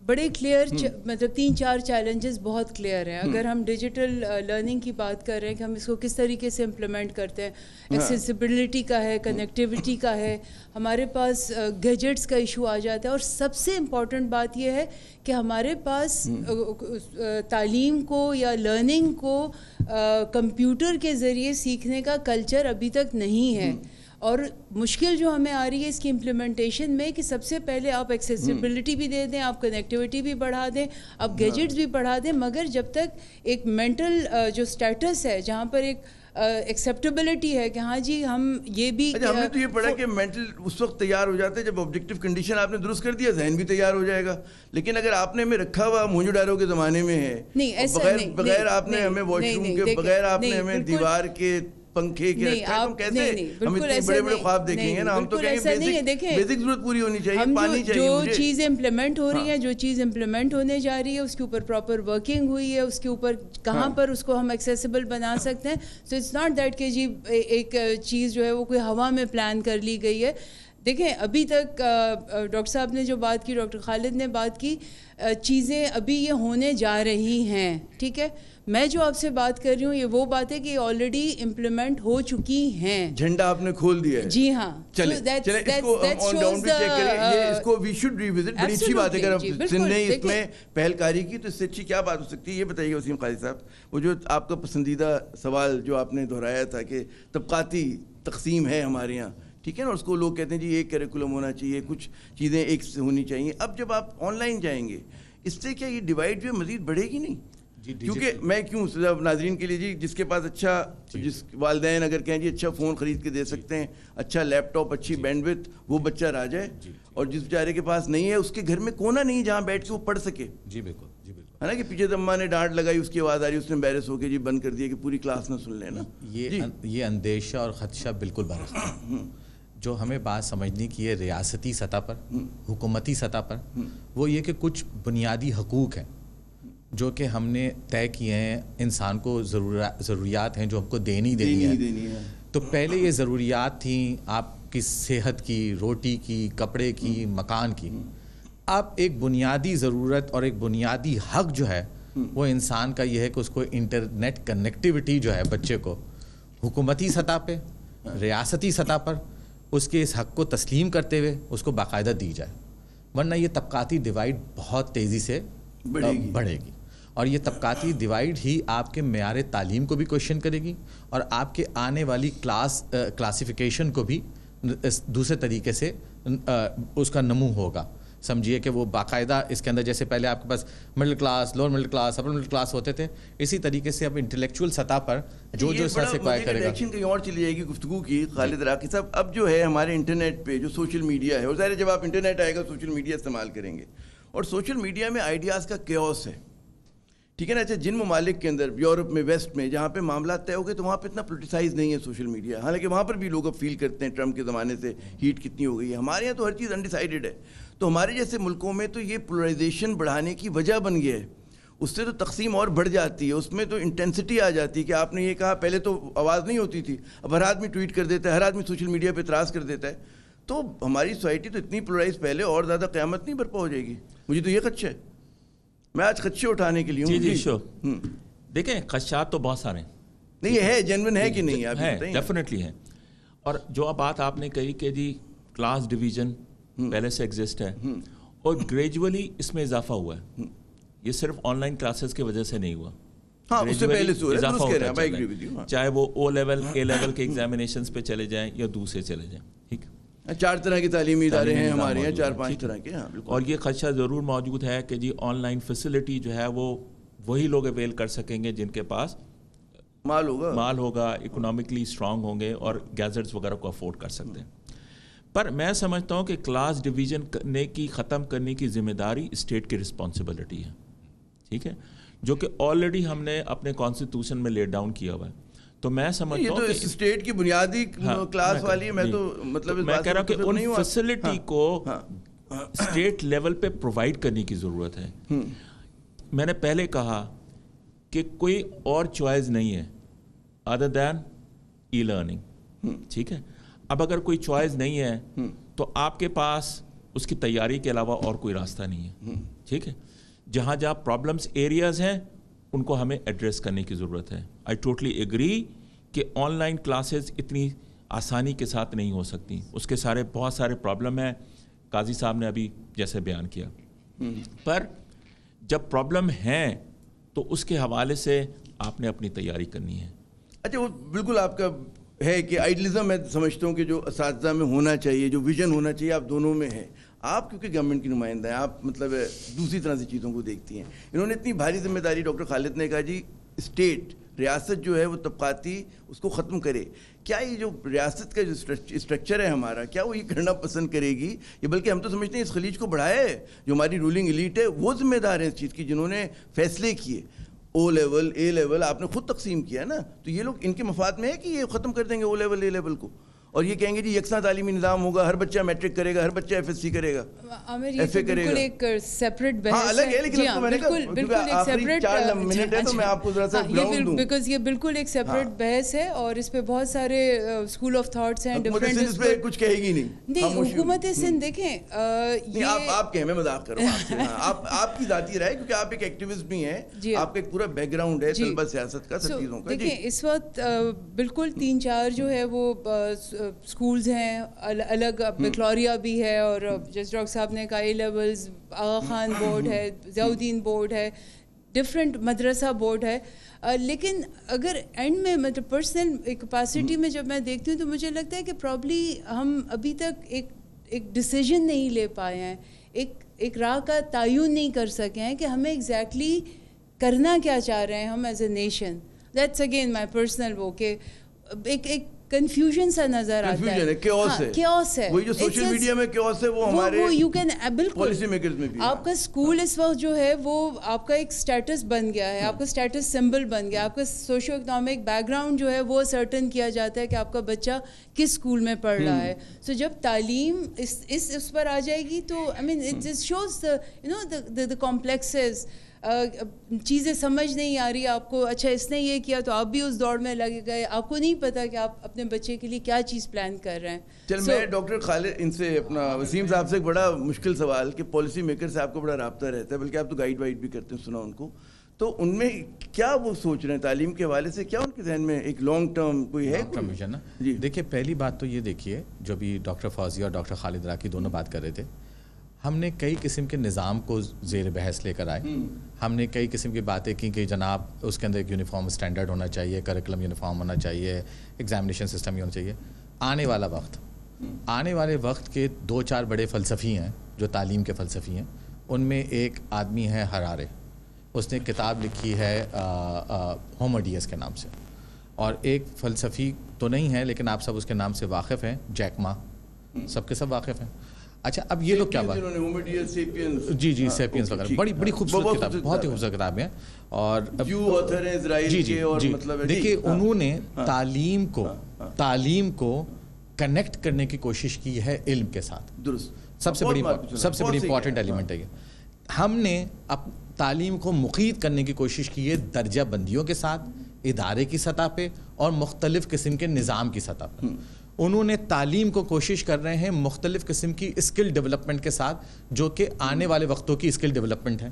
بڑے کلیئر مطلب 3-4 چیلنجز بہت کلیئر ہیں. اگر ہم ڈیجیٹل لرننگ کی بات کر رہے ہیں کہ ہم اس کو کس طریقے سے امپلیمنٹ کرتے ہیں, ایکسیسیبلٹی کا ہے, کنیکٹیوٹی کا ہے, ہمارے پاس گیجٹس کا ایشو آ جاتا ہے. اور سب سے امپورٹنٹ بات یہ ہے کہ ہمارے پاس تعلیم کو یا لرننگ کو کمپیوٹر کے ذریعے سیکھنے کا کلچر ابھی تک نہیں ہے. اور مشکل جو ہمیں آ رہی ہے اس کی امپلیمنٹیشن میں کہ سب سے پہلے آپ ایکسیسیبلٹی بھی دے دیں, آپ کنیکٹیوٹی بھی بڑھا دیں, آپ گیجٹس بھی بڑھا دیں, مگر جب تک ایک مینٹل جو سٹیٹس ہے جہاں پر ایک ایکسیپٹیبلٹی ہے کہ ہاں جی ہم یہ بھی ہم نے تو یہ پڑھا کہ مینٹل اس وقت تیار ہو جاتے ہیں جب آبجیکٹیو کنڈیشن آپ نے درست کر دیا, ذہن بھی تیار ہو جائے گا. لیکن اگر آپ نے ہمیں رکھا ہوا موجوداروں کے زمانے میں ہے, بغیر آپ نے ہمیں واش روم کے, بغیر آپ نے ہمیں دیوار کے پنکھے کے, ہم کیسے ہم اتنے بڑے بڑے خواب دیکھیں گے نا, ہم تو کہیں بیسک ضرورت پوری ہونی چاہیے, پانی چاہیے. جو چیز امپلیمنٹ ہو رہی ہے, جو چیز امپلیمنٹ ہونے جا رہی ہے, اس کے اوپر پراپر ورکنگ ہوئی ہے, اس کے اوپر کہاں پر اس کو ہم ایکسیسیبل بنا سکتے ہیں. سو اٹس ناٹ دیٹ کہ جی ایک چیز جو ہے وہ کوئی ہوا میں پلان کر لی گئی ہے. دیکھیں ابھی تک ڈاکٹر صاحب نے جو بات کی, ڈاکٹر خالد نے بات کی, چیزیں ابھی یہ ہونے جا رہی ہیں, ٹھیک ہے. میں جو آپ سے بات کر رہی ہوں یہ وہ بات ہے کہ آلریڈی امپلیمنٹ ہو چکی ہیں. جھنڈا آپ نے کھول دیا ہے. جی ہاں, چلیں اس کو ہم آن ڈاؤن بھی چیک کریں, یہ اس کو وی شوڈ ریوزٹ. بڑی اچھی بات ہے اگر سندھ نے اس میں پہل کاری کی تو اس سے اچھی کیا بات ہو سکتی ہے. یہ بتائیے وسیم قاضی صاحب, وہ جو آپ کا پسندیدہ سوال جو آپ نے دہرایا تھا کہ طبقاتی تقسیم ہے ہمارے یہاں, ٹھیک ہے نا, اس کو لوگ کہتے ہیں جی ایک کریکولم ہونا چاہیے, کچھ چیزیں ایک سے ہونی چاہیے. اب جب آپ آن لائن جائیں گے اس سے کیا یہ ڈیوائڈ جو ہے مزید بڑھے گی نہیں؟ کیونکہ میں کیوں ناظرین کے لیے جی, جس کے پاس اچھا, جس والدین اگر کہیں جی اچھا فون خرید کے دے سکتے ہیں, اچھا لیپ ٹاپ, اچھی بینڈ وتھ, وہ بچہ آ جائے. اور جس بیچارے کے پاس نہیں ہے اس کے گھر میں کونا نہیں جہاں بیٹھ کے وہ پڑھ سکے. جی بالکل, جی بالکل, ہے نا, کہ پیچھے اماں نے ڈانٹ لگائی, اس کی آواز آ رہی, اس نے امبیرس ہو کے جی بند کر دیا کہ پوری کلاس نہ سن لینا. یہ اندیشہ اور خدشہ بالکل برحق ہے. جو ہمیں بات سمجھنے کی ہے ریاستی سطح پر, حکومتی سطح پر, وہ یہ کہ کچھ بنیادی حقوق ہیں جو کہ ہم نے طے کیے ہیں, انسان کو ضروریات ہیں جو ہم کو دینی ہے. تو پہلے یہ ضروریات تھیں آپ کی صحت کی, روٹی کی, کپڑے کی, مکان کی. اب ایک بنیادی ضرورت اور ایک بنیادی حق جو ہے وہ انسان کا یہ ہے کہ اس کو انٹرنیٹ کنیکٹیوٹی جو ہے بچے کو حکومتی سطح پہ, ریاستی سطح پر اس کے اس حق کو تسلیم کرتے ہوئے اس کو باقاعدہ دی جائے، ورنہ یہ طبقاتی ڈیوائڈ بہت تیزی سے بڑھے گی، اور یہ طبقاتی ڈیوائڈ ہی آپ کے معیار تعلیم کو بھی کویشچن کرے گی، اور آپ کے آنے والی کلاسیفیکیشن کو بھی دوسرے طریقے سے اس کا نمو ہوگا. سمجھیے کہ وہ باقاعدہ اس کے اندر جیسے پہلے آپ کے پاس middle class, lower middle class, upper middle class ہوتے تھے، اسی طریقے سے اب انٹلیکچوئل سطح پر جو اس طرح سے ایکوائر کرے گا. کہیں اور چلی جائے گی گفتگو کی خالد راقی صاحب. اب جو ہے ہمارے انٹرنیٹ پہ جو سوشل میڈیا ہے، اور ظاہر ہے جب آپ انٹرنیٹ آئے گا سوشل میڈیا استعمال کریں گے، اور سوشل میڈیا میں آئیڈیاز کا کیوس ہے، ٹھیک ہے نا. اچھا جن ممالک کے اندر یورپ میں، ویسٹ میں، جہاں پہ معاملات طے ہو گئے تو وہاں پہ اتنا پولیٹیسائز نہیں ہے سوشل میڈیا، حالانکہ وہاں پر بھی لوگ اب فیل کرتے ہیں ٹرمپ کے زمانے سے ہیٹ کتنی ہو گئی ہے. ہمارے یہاں تو ہر چیز انڈیسائیڈڈ ہے. تو ہمارے جیسے ملکوں میں تو یہ پولرائزیشن بڑھانے کی وجہ بن گیا ہے. اس سے تو تقسیم اور بڑھ جاتی ہے، اس میں تو انٹینسٹی آ جاتی ہے کہ آپ نے یہ کہا، پہلے تو آواز نہیں ہوتی تھی، اب ہر آدمی ٹویٹ کر دیتا ہے، ہر آدمی سوشل میڈیا پہ اعتراض کر دیتا ہے. تو ہماری سوسائٹی تو اتنی پولرائز، پہلے اور زیادہ قیامت نہیں برپا ہو جائے گی. مجھے تو یہ خدشہ ہے، میں آج خدشے اٹھانے کے لیے جی شو دیکھیں خدشات تو بہت سارے ہیں. نہیں یہ ہے جینوئن ہے کہ نہیں؟ ہے ڈیفینیٹلی ہے. اور جو بات آپ نے کہی کہ جی کلاس ڈویژن پہلے سے ایگزسٹ ہے اور گریجولی اس میں اضافہ ہوا ہے. یہ صرف آن لائن کلاسز کی وجہ سے نہیں ہوا، اس سے پہلے سے اضافہ ہوتا ہے، چاہے وہ او لیول، اے لیول کے ایگزامینیشنز پہ چلے جائیں یا دوسرے چلے جائیں. ٹھیک، 4 طرح کے تعلیمی ادارے ہیں ہمارے یہاں، 4-5 طرح کے. اور یہ خدشہ ضرور موجود ہے کہ جی آن لائن فیسلٹی جو ہے وہ وہی لوگ اویل کر سکیں گے جن کے پاس مال ہوگا، اکنامکلی اسٹرانگ ہوں گے اور گیزٹس وغیرہ کو افورڈ کر سکتے ہیں. پر میں سمجھتا ہوں کہ کلاس ڈویژن کرنے کی، ختم کرنے کی ذمہ داری اسٹیٹ کی رسپانسبلٹی ہے. ٹھیک ہے، جو کہ آلریڈی ہم نے اپنے کانسٹیٹیوشن میں لے ڈاؤن کیا ہوا ہے. تو میں سمجھتا ہوں کہ اسٹیٹ کی بنیادی کلاس والی، میں تو مطلب میں کہہ رہا ہوں کہ ان فیسلٹی کو اسٹیٹ لیول پہ پرووائڈ کرنے کی ضرورت ہے. میں نے پہلے کہا کہ کوئی اور چوائس نہیں ہے ادر دین ای لرننگ. ٹھیک ہے، اب اگر کوئی چوائس نہیں ہے تو آپ کے پاس اس کی تیاری کے علاوہ اور کوئی راستہ نہیں ہے. ٹھیک ہے، جہاں جہاں پرابلمس ایریاز ہیں ان کو ہمیں ایڈریس کرنے کی ضرورت ہے. آئی ٹوٹلی ایگری کہ آن لائن کلاسز اتنی آسانی کے ساتھ نہیں ہو سکتی، اس کے بہت سارے پرابلم ہیں، قاضی صاحب نے ابھی جیسے بیان کیا. پر جب پرابلم ہیں تو اس کے حوالے سے آپ نے اپنی تیاری کرنی ہے. اچھا، وہ بالکل آپ کا ہے کہ آئیڈلزم میں سمجھتا ہوں کہ جو اساتذہ میں ہونا چاہیے، جو ویژن ہونا چاہیے، آپ دونوں میں ہے. آپ کیونکہ گورنمنٹ کی نمائندہ ہیں، آپ مطلب دوسری طرح سے چیزوں کو دیکھتی ہیں. انہوں نے اتنی بھاری ذمہ داری، ڈاکٹر خالد نے کہا جی اسٹیٹ، ریاست جو ہے وہ طبقاتی اس کو ختم کرے. کیا یہ جو ریاست کا جو اسٹرکچر ہے ہمارا، کیا وہ یہ کرنا پسند کرے گی؟ یہ بلکہ ہم تو سمجھتے ہیں اس خلیج کو بڑھایا ہے. جو ہماری رولنگ ایلیٹ ہے وہ ذمہ دار ہیں اس چیز کی، جنہوں نے فیصلے کیے. او لیول، اے لیول آپ نے خود تقسیم کیا نا، تو یہ لوگ ان کے مفاد میں ہے کہ یہ ختم کر دیں گے او لیول، اے لیول کو، اور یہ کہیں گے جی یکساں تعلیمی نظام ہوگا، ہر بچہ میٹرک کرے گا، ہر بچہ ایف ایس سی کرے گا، ایف اے کرے گا. بالکل ایک سیپریٹ بحث الگ ہے، لیکن آپ کو میں نے کہا بالکل ایک سیپریٹ 4 منٹ ہے تو میں آپ کو ذرا سا گراؤنڈ دوں، بیکاز یہ بالکل ایک سیپریٹ بحث ہے اور اس پہ بہت سارے اسکول آف تھاٹس ہیں. ڈفرینٹ اس پہ کچھ کہے گی نہیں. حکومت سندھ دیکھیں، آپ کہیں، میں مذاق کر رہا ہوں آپ کی ذاتی رائے، کیونکہ آپ ایک ایکٹیوسٹ بھی ہیں، آپ کا ایک پورا بیک گراؤنڈ ہے طلبہ سیاست کا، سب چیزوں کا. دیکھیں اس وقت بالکل 3-4 جو ہے وہ اسکولز ہیں الگ، بیکلوریا بھی ہے، اور جیسے ڈاکٹر صاحب نے کہا A levels, Aga Khan board ہے، ضیاءالدین بورڈ ہے، ڈفرینٹ مدرسہ بورڈ ہے. لیکن اگر اینڈ میں مطلب پرسنل کیپیسٹی میں جب میں دیکھتی ہوں تو مجھے لگتا ہے کہ پرابلی ہم ابھی تک ایک ڈیسیژن نہیں لے پائے ہیں، ایک راہ کا تعین نہیں کر سکے ہیں کہ ہمیں ایگزیکٹلی کرنا کیا چاہ رہے ہیں ہم as a nation. That's again my personal وہ کہ ایک کنفیوژن سا نظر آتا ہے، کیوس ہے. وہی جو سوشل میڈیا میں کیوس ہے وہ ہمارے پالیسی میکرز میں بھی. آپ کا اسکول اس وقت جو ہے وہ آپ کا ایک اسٹیٹس بن گیا ہے، آپ کا اسٹیٹس سمبل بن گیا، آپ کا سوشو اکنامک بیک گراؤنڈ جو ہے وہ سرٹن کیا جاتا ہے کہ آپ کا بچہ کس اسکول میں پڑھ رہا ہے. سو جب تعلیم اس پر آ جائے گی تو I mean it shows the complexes. چیزیں سمجھ نہیں آ رہی آپ کو، اچھا اس نے یہ کیا تو آپ بھی اس دوڑ میں لگے گئے، آپ کو نہیں پتا کہ آپ اپنے بچے کے لیے کیا چیز پلان کر رہے ہیں. چل میں ڈاکٹر خالد ان سے اپنا وسیم صاحب سے ایک بڑا مشکل سوال کہ پالیسی میکر سے آپ کو بڑا رابطہ رہتا ہے، بلکہ آپ تو گائیڈ وائڈ بھی کرتے ہیں، سنا ان کو، تو ان میں کیا وہ سوچ رہے ہیں تعلیم کے حوالے سے؟ کیا ان کے ذہن میں ایک لانگ ٹرم کوئی ہے ویژن نا؟ دیکھیے پہلی بات تو یہ دیکھیے جو بھی ڈاکٹر فوزیہ اور ڈاکٹر خالد راقی دونوں بات کر رہے تھے، ہم نے کئی قسم کے نظام کو زیر بحث لے کر آئے. ہم نے کئی قسم کی باتیں کی کہ جناب اس کے اندر ایک یونیفارم اسٹینڈرڈ ہونا چاہیے، کریکولم یونیفارم ہونا چاہیے، ایگزامینیشن سسٹم ہی ہونا چاہیے. آنے والے وقت کے 2-4 بڑے فلسفی ہیں جو تعلیم کے فلسفی ہیں. ان میں ایک آدمی ہے ہرارے، اس نے کتاب لکھی ہے ہومو ڈیس کے نام سے. اور ایک فلسفی تو نہیں ہے لیکن آپ سب اس کے نام سے واقف ہیں، جیک ما، سب کے سب واقف ہیں. اچھا اب یہ لوگ کیا بات، جی سیپینس وغیرہ، بڑی خوبصورت کتاب، بہت ہی خوبصورت کتاب ہے. اور دیکھیے انہوں نے تعلیم کو کنیکٹ کرنے کی کوشش کی ہے علم کے ساتھ. درست، سب سے بڑی امپورٹنٹ ایلیمنٹ ہے یہ. ہم نے اب تعلیم کو مقید کرنے کی کوشش کی ہے درجہ بندیوں کے ساتھ، ادارے کی سطح پہ اور مختلف قسم کے نظام کی سطح پہ. انہوں نے تعلیم کو کوشش کر رہے ہیں مختلف قسم کی اسکل ڈیولپمنٹ کے ساتھ، جو کہ آنے والے وقتوں کی اسکل ڈیولپمنٹ ہے.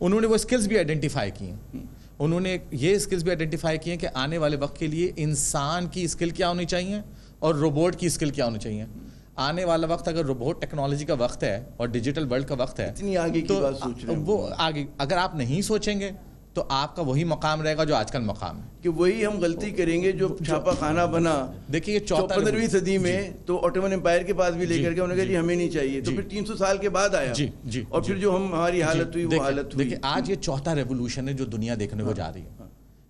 انہوں نے وہ اسکلز بھی آئیڈینٹیفائی کی ہیں. انہوں نے یہ اسکلز بھی آئیڈینٹیفائی کی ہیں کہ آنے والے وقت کے لیے انسان کی اسکل کیا ہونی چاہیے اور روبوٹ کی اسکل کیا ہونی چاہیے. آنے والا وقت اگر روبوٹ ٹیکنالوجی کا وقت ہے اور ڈیجیٹل ورلڈ کا وقت ہے تو وہ آگے اگر آپ نہیں سوچیں گے تو آپ کا وہی مقام رہے گا جو آج کل مقام ہے، کہ وہی ہم غلطی کریں گے جو چھاپا خانہ بنا. دیکھیے یہ 15ویں صدی میں تو اوٹومن امپائر کے پاس بھی لے کر کے انہوں نے کہا جی ہمیں نہیں چاہیے، تو پھر 300 سال کے بعد آیا اور پھر جو ہماری حالت ہوئی وہ حالت ہوئی. دیکھیے آج یہ چوتھا ریولوشن ہے جو دنیا دیکھنے کو جا رہی ہے.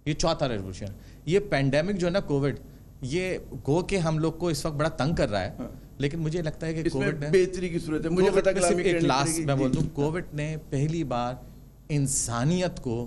یہ چوتھا ریولوشن ہے. یہ پینڈیمک جو ہے نا کووڈ، یہ گو کہ ہم لوگ کو اس وقت بڑا تنگ کر رہا ہے، لیکن مجھے لگتا ہے کہ کووڈ نے بہتری کی صورت ہے. مجھے پتہ ایک لاسٹ میں بول دوں، کووڈ نے پہلی بار انسانیت کو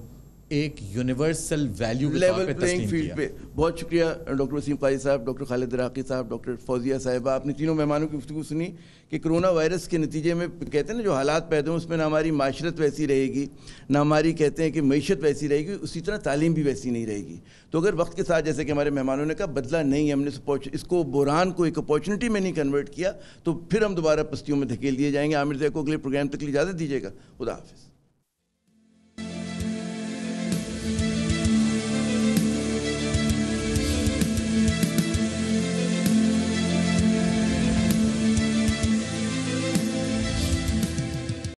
ایک یونیورسل ویلیو کے طور پہ تسلیم کیا. بہت شکریہ ڈاکٹر وسیم قاضی صاحب، ڈاکٹر خالد راقی صاحب، ڈاکٹر فوزیہ صاحبہ. آپ نے تینوں مہمانوں کی گفتگو سنی کہ کرونا وائرس کے نتیجے میں کہتے ہیں نا جو حالات پیدا ہوں اس میں نہ ہماری معاشرت ویسی رہے گی، نہ ہماری کہتے ہیں کہ معیشت ویسی رہے گی، اسی طرح تعلیم بھی ویسی نہیں رہے گی. تو اگر وقت کے ساتھ جیسے کہ ہمارے مہمانوں نے کہا بدلا نہیں، ہم نے اس کو بحران کو ایک اپارچونٹی میں نہیں کنورٹ کیا، تو پھر ہم دوبارہ پستیوں میں دھکیل دیے جائیں گے. عامر زیہ کو اگلے پروگرام تک اجازت دیجیے گا. خدا حافظ.